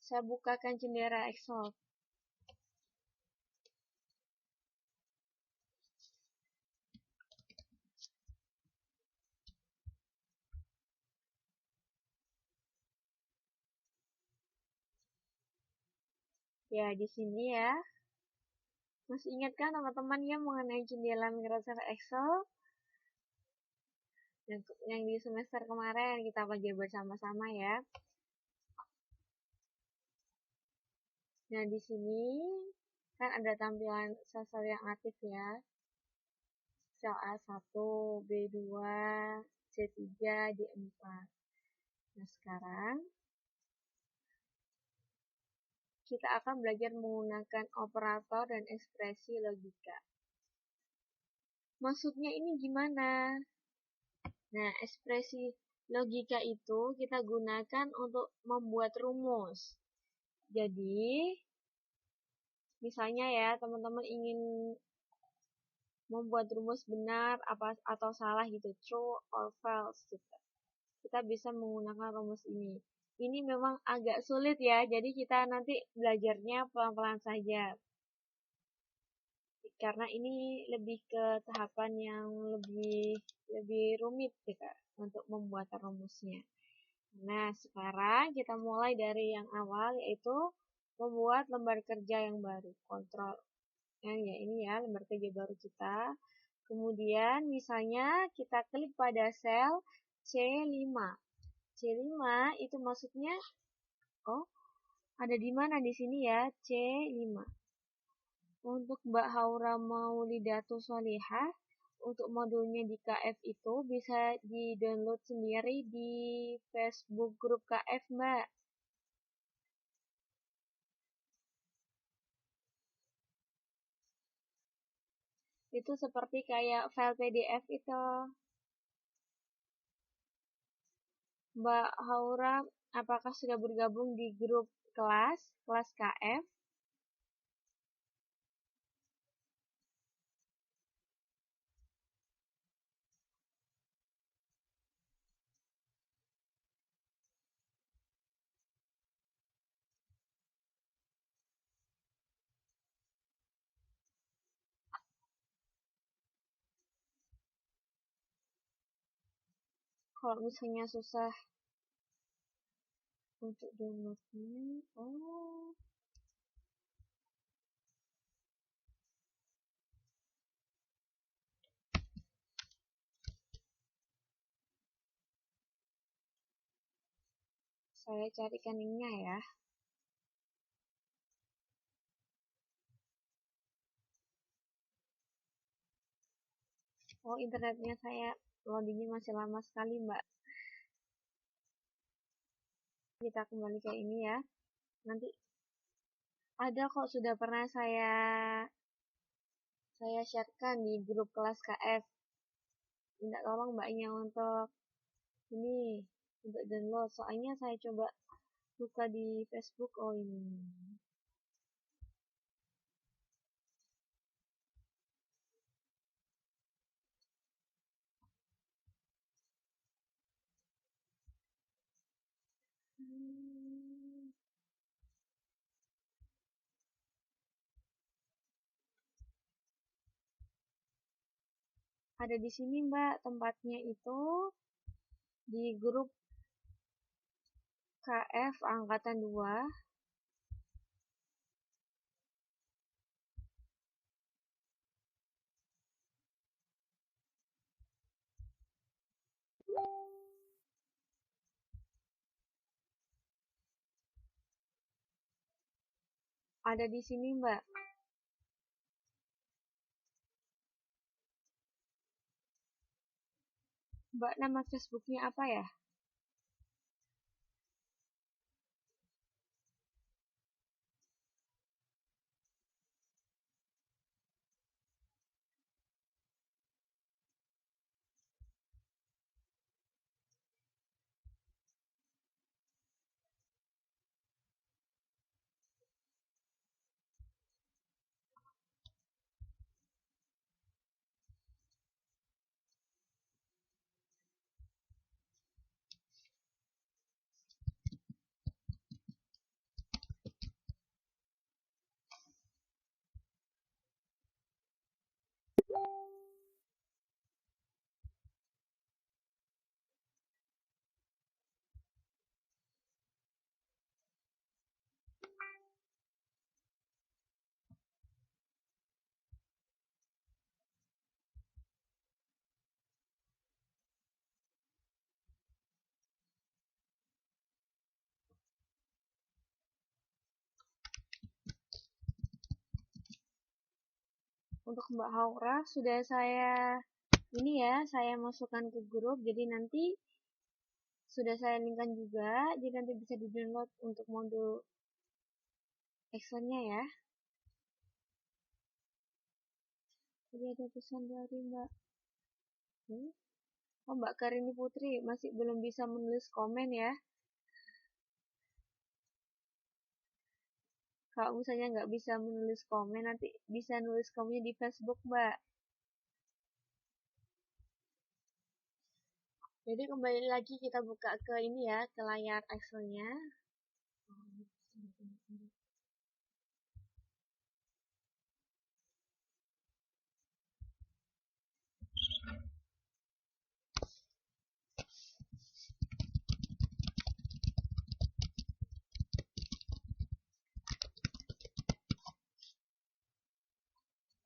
saya bukakan jendela Excel. Ya, di sini ya. Masih ingat kan teman-teman ya mengenai jendela Microsoft Excel? Yang di semester kemarin kita pelajari bersama-sama ya. Nah, di sini kan ada tampilan sel-sel yang aktif ya. Sel A1, B2, C3, D4. Nah, sekarang kita akan belajar menggunakan operator dan ekspresi logika. Maksudnya ini gimana? Nah, ekspresi logika itu kita gunakan untuk membuat rumus. Jadi, Misalnya ya, teman-teman ingin membuat rumus benar apa atau salah gitu, true or false gitu. Kita bisa menggunakan rumus ini. Ini memang agak sulit ya, jadi kita nanti belajarnya pelan-pelan saja. Karena ini lebih ke tahapan yang lebih rumit gitu untuk membuat rumusnya. Nah, sekarang kita mulai dari yang awal, yaitu membuat lembar kerja yang baru. Kontrol. Nah, ya ini ya lembar kerja baru kita. Kemudian misalnya kita klik pada sel C5. C5 itu maksudnya, oh, ada di mana di sini ya, C5. Untuk Mbak Haura Maulidatul Sholihah, untuk modulnya di KF itu bisa di-download sendiri di Facebook grup KF, Mbak. Itu seperti kayak file PDF itu. Mbak Haura, apakah sudah bergabung di grup kelas KF? Kalau misalnya susah untuk downloadnya, oh, saya carikan linknya ya. Oh, internetnya saya loadingnya masih lama sekali, Mbak. Kita kembali ke ini ya. Nanti ada kok, sudah pernah saya sharekan di grup kelas KF. Minta tolong Mbaknya untuk ini, untuk download. Soalnya saya coba buka di Facebook, oh ini. Ada di sini Mbak, tempatnya itu di grup KF Angkatan 2. Ada di sini Mbak. Mbak, nama Facebooknya apa ya? Untuk Mbak Haura sudah saya masukkan ke grup, jadi nanti sudah saya linkkan juga, jadi nanti bisa di-download untuk modul Excelnya ya. Jadi ada pesan dari Mbak. Oh, Mbak Karini Putri masih belum bisa menulis komen ya. Kalau misalnya nggak bisa menulis komen, nanti bisa nulis komennya di Facebook, Mbak. Jadi kembali lagi kita buka ke ini ya, ke layar Excel-nya.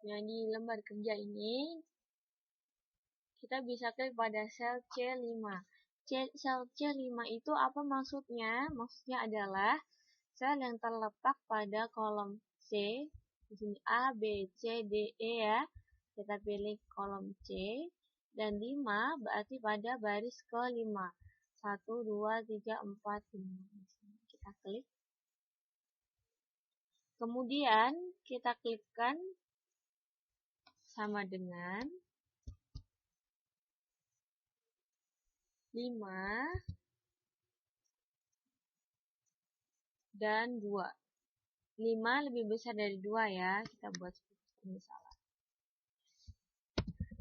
Nah, di lembar kerja ini, kita bisa klik pada sel C5. Sel C5 itu apa maksudnya? Maksudnya adalah sel yang terletak pada kolom C. Di sini A, B, C, D, E ya. Kita pilih kolom C. Dan 5 berarti pada baris ke-5. 1, 2, 3, 4, 5. Kita klik. Kemudian kita klikkan sama dengan 5 dan 2. 5 lebih besar dari 2 ya. Kita buat seperti ini salah.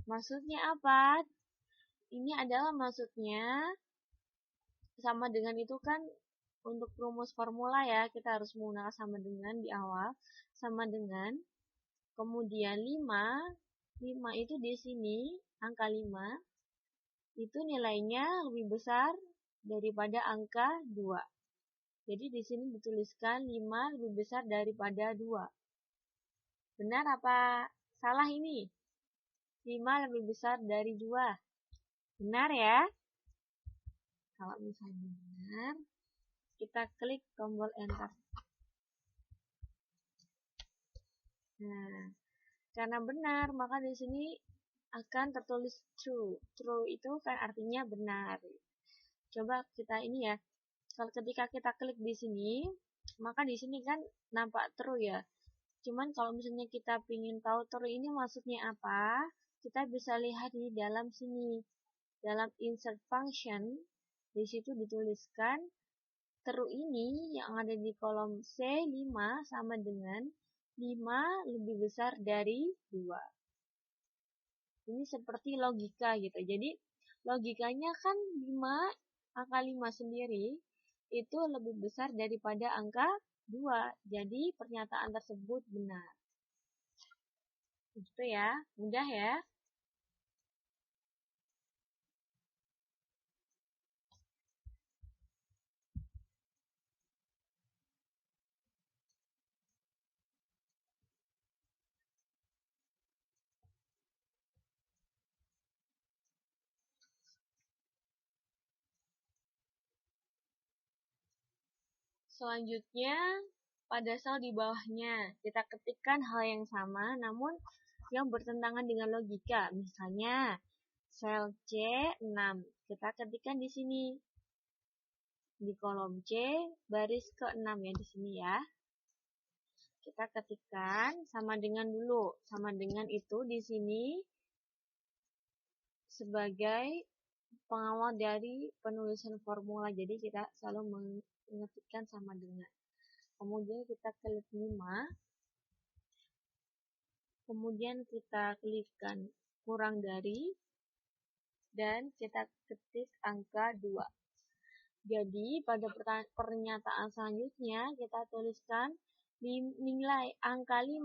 Maksudnya apa? Ini adalah maksudnya sama dengan itu kan untuk rumus formula ya. Kita harus menggunakan sama dengan di awal. Sama dengan. Kemudian 5. 5 itu di sini. Angka 5. Itu nilainya lebih besar daripada angka 2. Jadi di sini dituliskan 5 lebih besar daripada 2. Benar apa salah ini? 5 lebih besar dari 2. Benar ya? Kalau misalnya benar, kita klik tombol enter. Nah, karena benar, maka di sini akan tertulis true. True itu kan artinya benar. Coba kita ini ya. Kalau ketika kita klik di sini, maka di sini kan nampak true ya. Cuman kalau misalnya kita ingin tahu true ini maksudnya apa, kita bisa lihat di dalam sini. Dalam insert function, di situ dituliskan true ini yang ada di kolom C5 sama dengan 5 lebih besar dari 2. Ini seperti logika gitu. Jadi logikanya kan 5, angka 5 sendiri itu lebih besar daripada angka 2. Jadi pernyataan tersebut benar. Itu ya, mudah ya. Selanjutnya, pada sel di bawahnya, kita ketikkan hal yang sama, namun yang bertentangan dengan logika. Misalnya, sel C6, kita ketikkan di sini. Di kolom C, baris ke-6 ya, di sini ya. Kita ketikkan sama dengan dulu. Sama dengan itu di sini sebagai pengawal dari penulisan formula. Jadi kita selalu mengetikkan sama dengan. Kemudian kita klik 5. Kemudian kita klikkan kurang dari. Dan kita ketik angka 2. Jadi pada pernyataan selanjutnya kita tuliskan nilai angka 5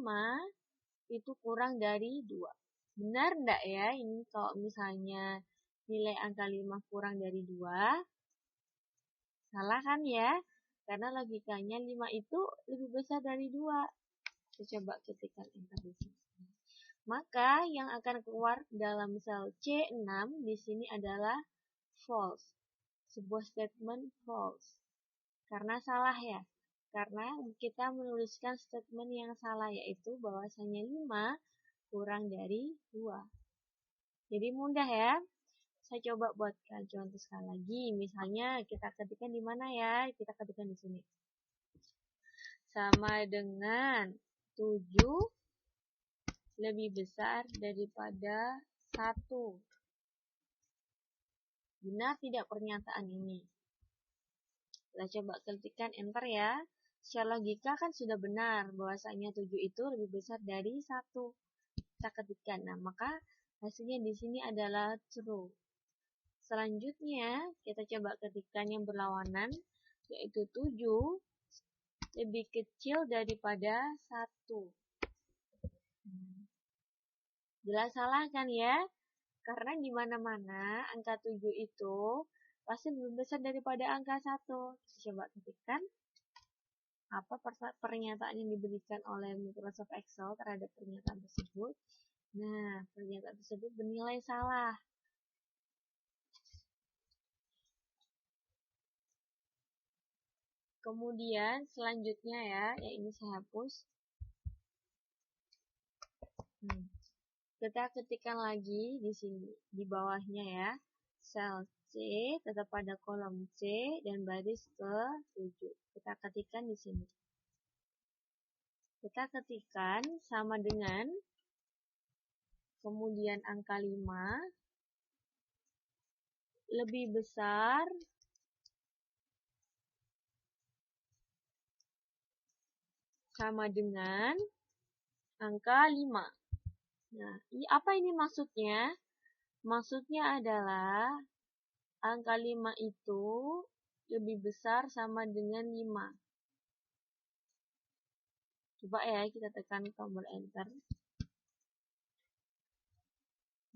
itu kurang dari 2. Benar enggak ya? Ini kalau misalnya nilai angka 5 kurang dari 2. Salah kan ya? Karena logikanya 5 itu lebih besar dari 2. Kita coba ketikkan enter di sini. Maka yang akan keluar dalam sel C6 di sini adalah false. Sebuah statement false. Karena salah ya. Karena kita menuliskan statement yang salah, yaitu bahwasanya 5 kurang dari 2. Jadi mudah ya. Saya coba buatkan contoh sekali lagi. Misalnya kita ketikkan di mana ya? Kita ketikkan di sini. Sama dengan 7 lebih besar daripada 1. Benar tidak pernyataan ini? Kita coba ketikkan enter ya. Secara logika kan sudah benar bahwasanya 7 itu lebih besar dari 1. Kita ketikkan. Nah, maka hasilnya di sini adalah true. Selanjutnya, kita coba ketikkan yang berlawanan, yaitu 7 lebih kecil daripada 1. Jelas salah kan ya? Karena di mana-mana angka 7 itu pasti lebih besar daripada angka 1. Kita coba ketikkan apa pernyataan yang diberikan oleh Microsoft Excel terhadap pernyataan tersebut. Nah, pernyataan tersebut bernilai salah. Kemudian selanjutnya ya, ini saya hapus. Kita ketikkan lagi di sini, di bawahnya ya. Sel C tetap pada kolom C dan baris ke-7. Kita ketikkan di sini. Kita ketikkan sama dengan, kemudian angka 5 lebih besar sama dengan angka 5. Nah, apa ini maksudnya? Maksudnya adalah angka 5 itu lebih besar sama dengan 5. Coba ya, kita tekan tombol enter.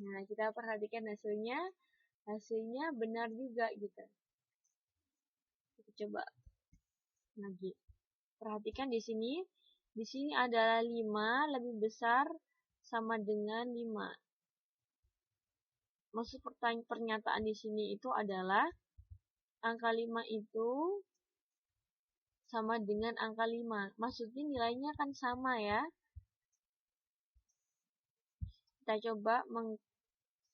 Nah, kita perhatikan hasilnya. Hasilnya benar juga gitu. Kita coba lagi. Perhatikan di sini. Di sini adalah 5 lebih besar sama dengan 5. Maksud pernyataan di sini itu adalah angka 5 itu sama dengan angka 5. Maksudnya nilainya kan sama ya. Kita coba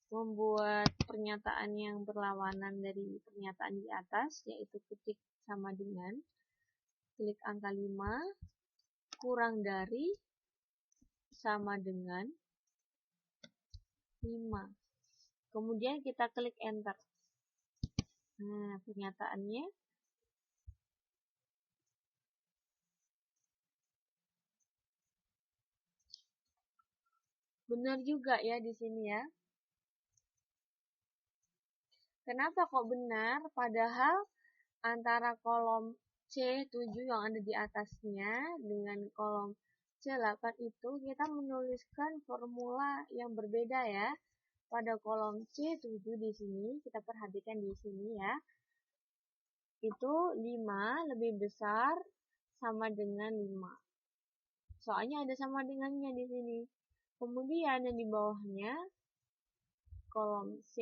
membuat pernyataan yang berlawanan dari pernyataan di atas, yaitu ketik sama dengan, klik angka 5, kurang dari, sama dengan 5. Kemudian kita klik enter. Nah, pernyataannya benar juga ya di sini ya. Kenapa kok benar? Padahal antara kolom C7 yang ada di atasnya dengan kolom C8 itu kita menuliskan formula yang berbeda ya. Pada kolom C7 di sini, kita perhatikan di sini ya. Itu 5 lebih besar sama dengan 5. Soalnya ada sama dengannya di sini. Kemudian yang di bawahnya kolom C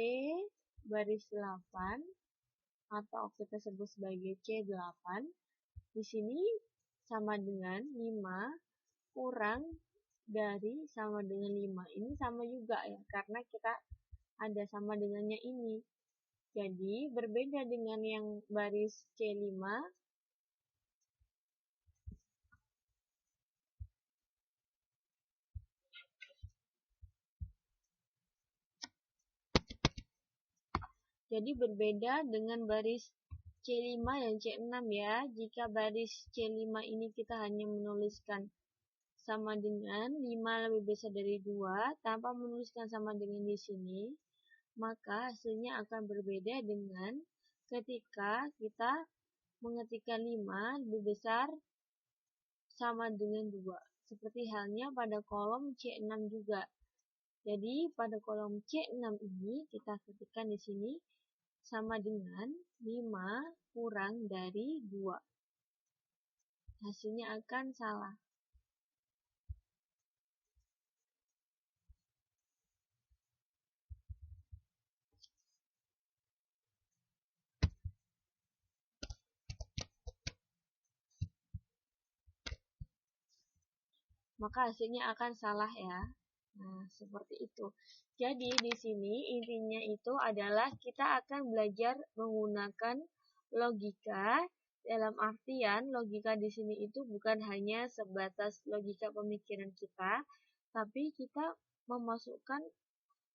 baris 8 atau kita sebut sebagai C8. Di sini sama dengan 5 kurang dari sama dengan 5. Ini sama juga ya, karena kita ada sama dengannya ini. Jadi berbeda dengan yang baris C5. Jadi berbeda dengan baris C5 dan C6 ya. Jika baris C5 ini kita hanya menuliskan sama dengan 5 lebih besar dari 2 tanpa menuliskan sama dengan di sini, maka hasilnya akan berbeda dengan ketika kita mengetikkan 5 lebih besar sama dengan 2. Seperti halnya pada kolom C6 juga. Jadi pada kolom C6 ini kita ketikkan di sini sama dengan 5 kurang dari 2. Hasilnya akan salah. Maka hasilnya akan salah ya. Nah, seperti itu. Jadi di sini intinya itu adalah kita akan belajar menggunakan logika. Dalam artian logika di sini itu bukan hanya sebatas logika pemikiran kita, tapi kita memasukkan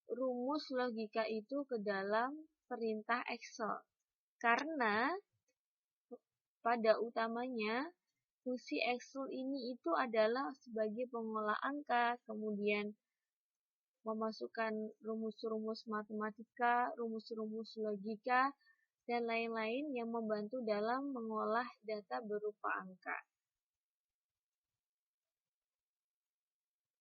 rumus logika itu ke dalam perintah Excel. Karena pada utamanya fungsi Excel ini itu adalah sebagai pengolah angka, kemudian memasukkan rumus-rumus matematika, rumus-rumus logika, dan lain-lain yang membantu dalam mengolah data berupa angka.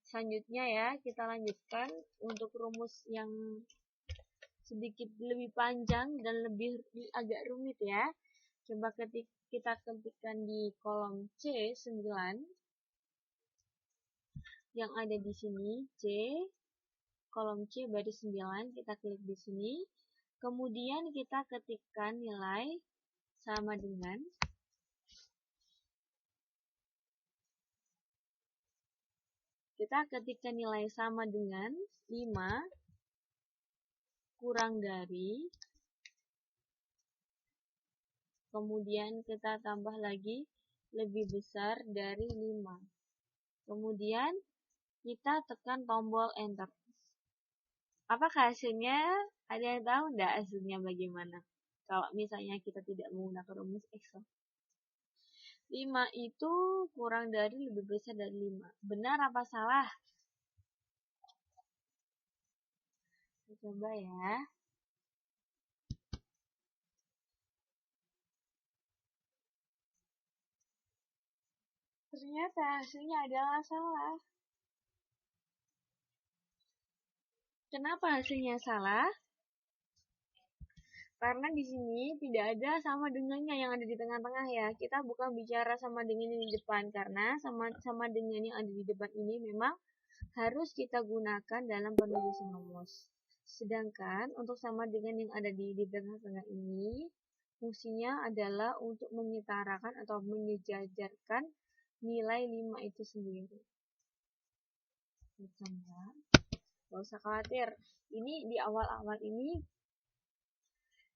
Selanjutnya ya, kita lanjutkan untuk rumus yang sedikit lebih panjang dan agak rumit ya. Coba kita ketikkan di kolom C9 yang ada di sini, kolom C baris 9, kita klik di sini. Kemudian kita ketikkan nilai sama dengan nilai sama dengan 5 kurang dari, kemudian kita tambah lagi lebih besar dari 5. Kemudian kita tekan tombol enter. Apakah hasilnya? Ada yang tahu enggak hasilnya bagaimana? Kalau misalnya kita tidak menggunakan rumus Excel. 5 itu kurang dari lebih besar dari 5. Benar apa salah? Coba ya. Ternyata hasilnya adalah salah. Kenapa hasilnya salah? Karena di sini tidak ada sama dengannya yang ada di tengah-tengah ya. Kita bukan bicara sama dengan yang di depan, karena sama dengan yang ada di depan ini memang harus kita gunakan dalam penulisan rumus. Sedangkan untuk sama dengan yang ada di tengah-tengah ini, fungsinya adalah untuk menyetarakan atau menyejajarkan nilai 5 itu sendiri. Gak usah khawatir. Ini di awal-awal ini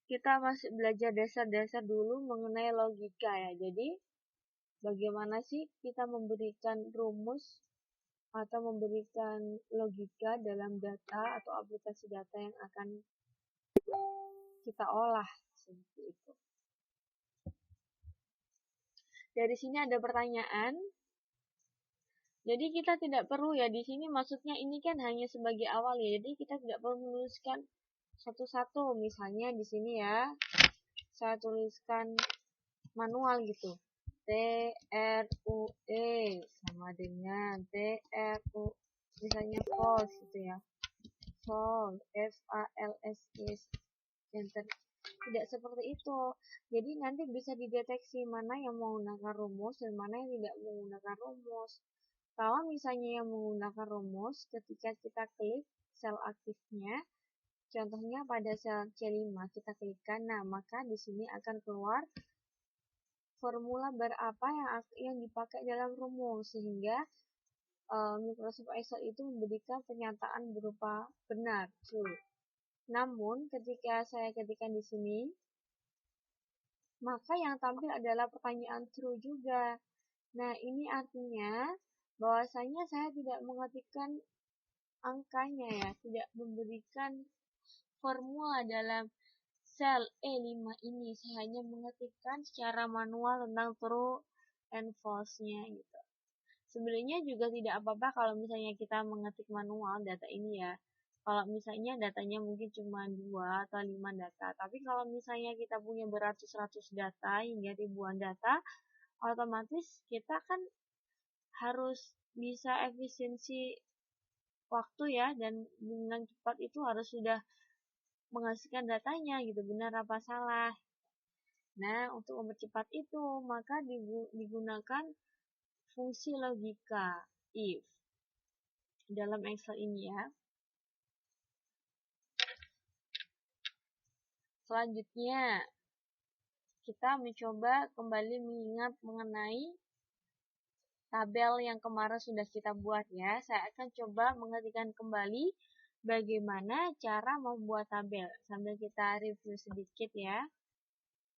kita masih belajar dasar-dasar dulu mengenai logika ya. Jadi bagaimana sih kita memberikan rumus atau memberikan logika dalam data atau aplikasi data yang akan kita olah seperti itu. Dari sini ada pertanyaan. Jadi kita tidak perlu ya di sini, maksudnya ini kan hanya sebagai awal ya. Jadi kita tidak perlu menuliskan satu-satu. Misalnya di sini ya, saya tuliskan manual gitu. TRUE sama dengan TRU, misalnya false gitu ya. False, FALSE, enter. Tidak seperti itu. Jadi nanti bisa dideteksi mana yang menggunakan rumus dan mana yang tidak menggunakan rumus. Kalau misalnya yang menggunakan rumus, ketika kita klik sel aktifnya, contohnya pada sel C5 kita klikkan, nah maka di sini akan keluar formula berapa yang dipakai dalam rumus, sehingga Microsoft Excel itu memberikan pernyataan berupa benar, true. Namun ketika saya ketikkan di sini, maka yang tampil adalah pertanyaan true juga. Nah, ini artinya bahwasanya saya tidak mengetikkan angkanya ya, tidak memberikan formula dalam sel E5 ini. Saya hanya mengetikkan secara manual tentang true and false-nya gitu. Sebenarnya juga tidak apa-apa kalau misalnya kita mengetik manual data ini ya. Kalau misalnya datanya mungkin cuma 2 atau 5 data. Tapi kalau misalnya kita punya beratus-ratus data hingga ribuan data, otomatis kita kan harus bisa efisiensi waktu ya, dan dengan cepat itu harus sudah menghasilkan datanya gitu, benar apa salah. Nah, untuk mempercepat itu maka digunakan fungsi logika if dalam Excel ini ya. Selanjutnya kita mencoba kembali mengingat mengenai tabel yang kemarin sudah kita buat ya. Saya akan coba mengetikkan kembali bagaimana cara membuat tabel sambil kita review sedikit ya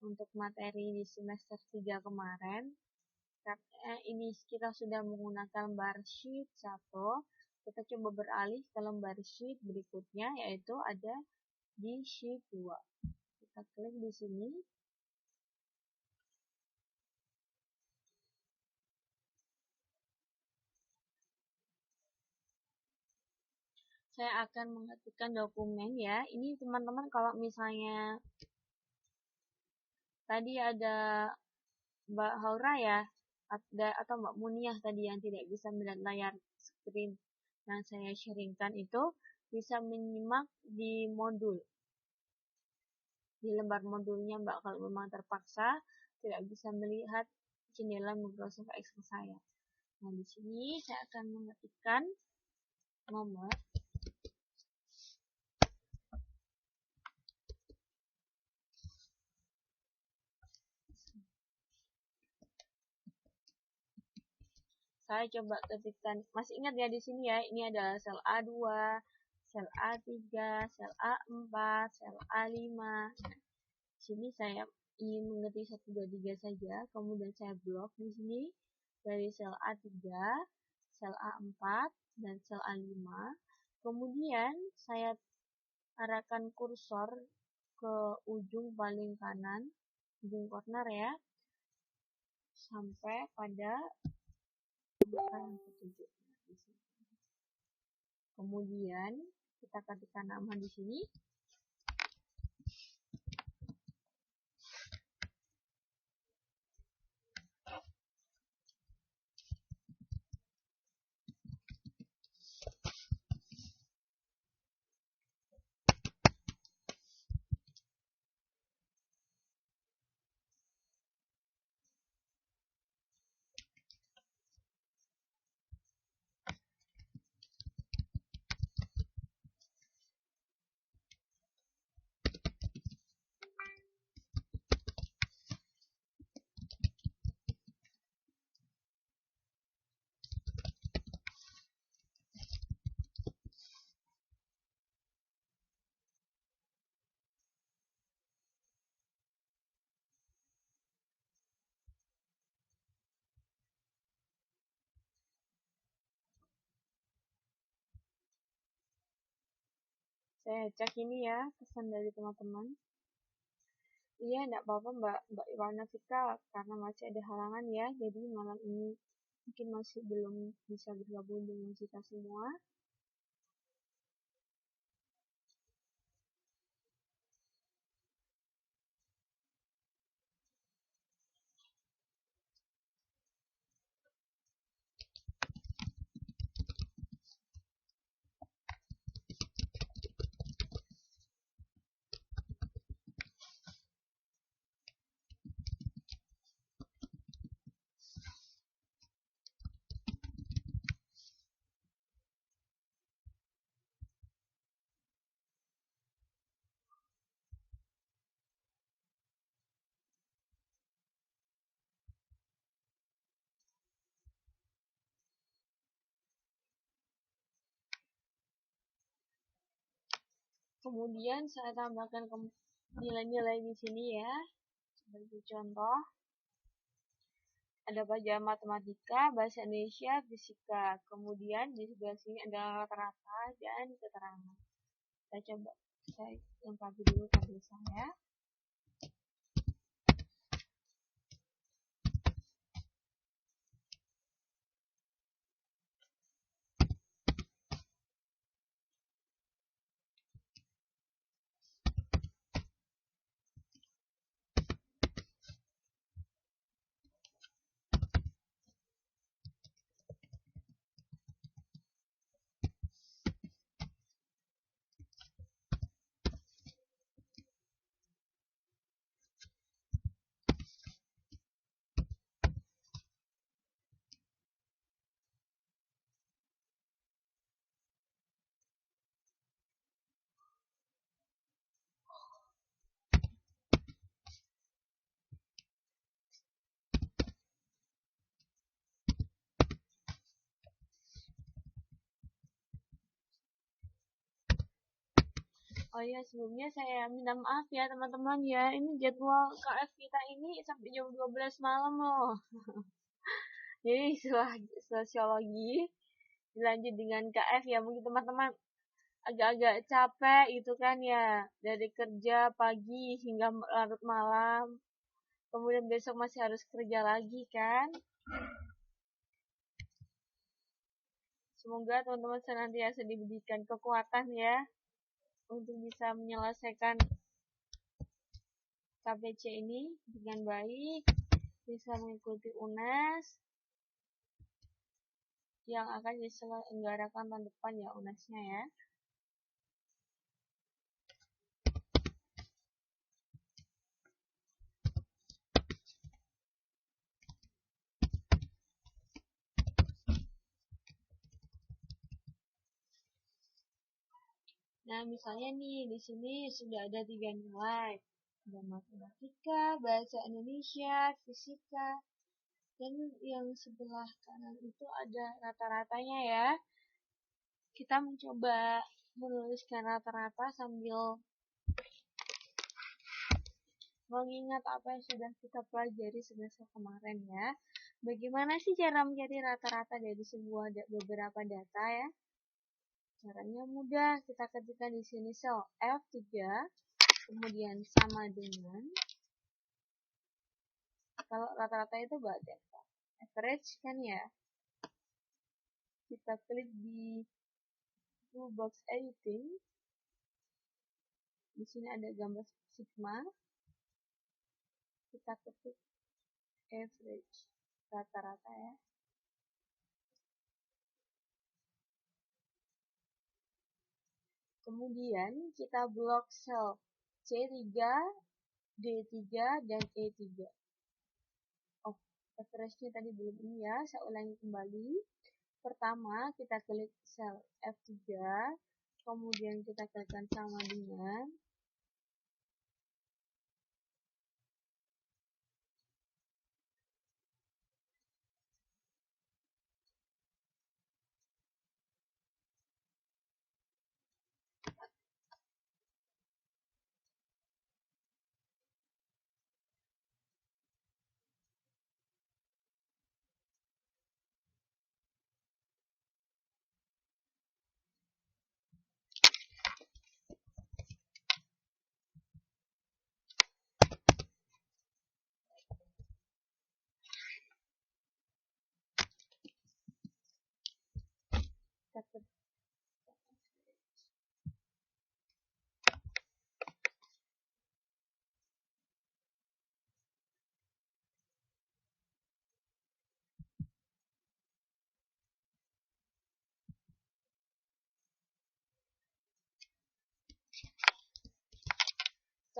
untuk materi di semester 3 kemarin. Karena ini kita sudah menggunakan bar sheet 1, kita coba beralih ke lembar sheet berikutnya, yaitu ada di sheet 2. Kita klik di sini. saya akan mengetikkan dokumen ya. Ini teman-teman kalau misalnya tadi ada Mbak Haura ya, atau Mbak Muniah tadi yang tidak bisa melihat layar screen yang saya sharingkan itu, bisa menyimak di modul. Di lembar modulnya Mbak kalau memang terpaksa tidak bisa melihat jendela Microsoft Excel saya. Nah, di sini saya akan mengetikkan nomor. Saya coba ketikkan, masih ingat ya di sini ya, ini adalah sel A2, sel A3, sel A4, sel A5. Nah, di sini saya ingin mengetik 1, 2, 3 saja, kemudian saya blok di sini dari sel A3, sel A4, dan sel A5. Kemudian saya arahkan kursor ke ujung paling kanan, ujung corner ya, sampai pada angka yang ketujuh. Kemudian kita ketikkan nama di sini. Saya cek ini ya, pesan dari teman-teman. Iya, enggak apa-apa Mbak Iwana Fika, karena masih ada halangan ya, jadi malam ini mungkin masih belum bisa bergabung dengan kita semua. Kemudian saya tambahkan nilai-nilai di sini ya, sebagai contoh. Ada pelajaran matematika, bahasa Indonesia, fisika. Kemudian di sebelah sini ada rata-rata dan keterangan. Saya coba, saya lengkapi dulu tabel saya. Oh ya, sebelumnya saya minta maaf ya teman-teman ya. Ini jadwal KF kita ini sampai jam 12 malam loh. Jadi setelah sosiologi dilanjut dengan KF ya, mungkin teman-teman agak-agak capek gitu kan ya. Dari kerja pagi hingga larut malam. Kemudian besok masih harus kerja lagi kan. Semoga teman-teman senantiasa diberikan kekuatan ya untuk bisa menyelesaikan KPC ini dengan baik, bisa mengikuti UNAS yang akan diselenggarakan tahun depan ya UNAS-nya ya. Nah, misalnya nih di sini sudah ada 3 nilai. Ada matematika, bahasa Indonesia, fisika, dan yang sebelah kanan itu ada rata-ratanya ya. Kita mencoba menuliskan rata-rata sambil mengingat apa yang sudah kita pelajari semester kemarin ya. Bagaimana sih cara mencari rata-rata dari beberapa data ya? Caranya mudah, kita ketikkan di sini sel F3, kemudian sama dengan, kalau rata-rata itu berarti average kan ya. Kita klik di toolbox editing, di sini ada gambar sigma, kita ketik average, rata-rata ya. Kemudian kita blok sel C3, D3, dan E3. Oh, average-nya tadi belum ini ya, saya ulangi kembali. Pertama, kita klik sel F3, kemudian kita klikkan sama dengan,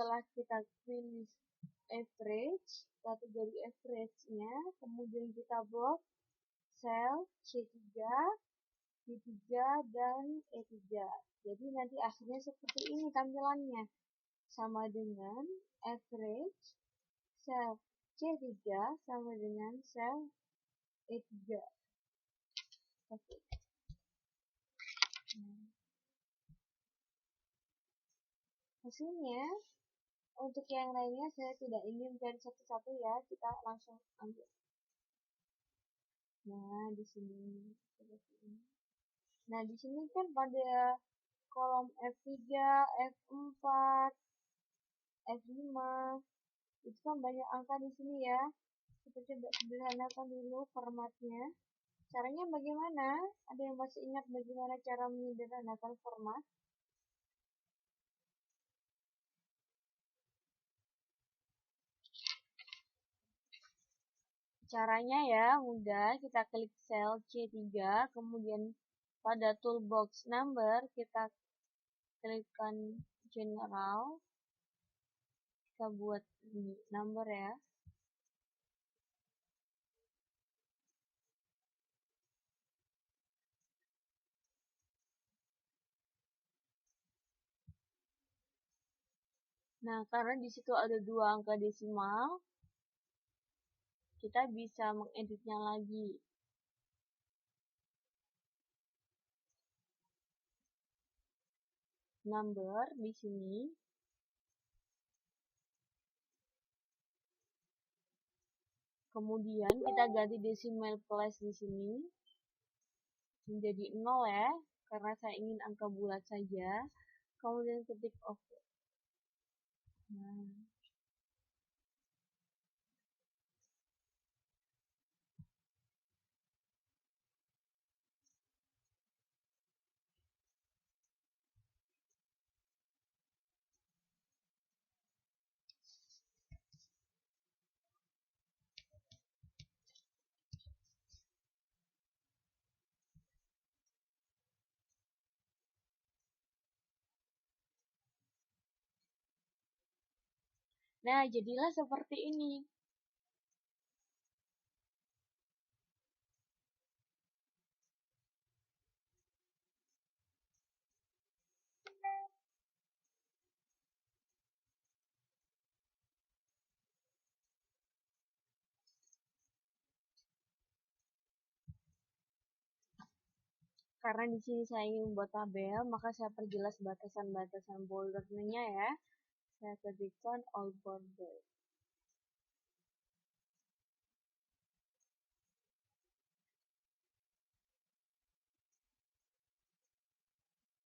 setelah kita pilih average, kategori average-nya, kemudian kita blok sel C3, D3, dan E3. Jadi nanti akhirnya seperti ini tampilannya. Sama dengan average sel C3 sama dengan sel E3. Oke. Nah, hasilnya untuk yang lainnya saya tidak ingin mencari satu-satu ya, kita langsung ambil. Nah, di sini seperti ini. Nah, di sini kan pada kolom F3, F4, F5, itu kan banyak angka di sini ya. Kita coba sederhanakan dulu formatnya. Caranya bagaimana? Ada yang masih ingat bagaimana cara menyederhanakan format? Caranya ya mudah, kita klik sel C3, kemudian pada toolbox number kita klikkan general, kita buat ini number ya. Nah, karena di situ ada 2 angka desimal, kita bisa mengeditnya lagi. Number di sini. Kemudian kita ganti decimal place di sini menjadi 0 ya, karena saya ingin angka bulat saja. Kemudian ketik OK. Nah, Nah, jadilah seperti ini. Karena di sini saya ingin membuat tabel, maka saya perjelas batasan-batasan bordernya ya. Saya ketikkan all border.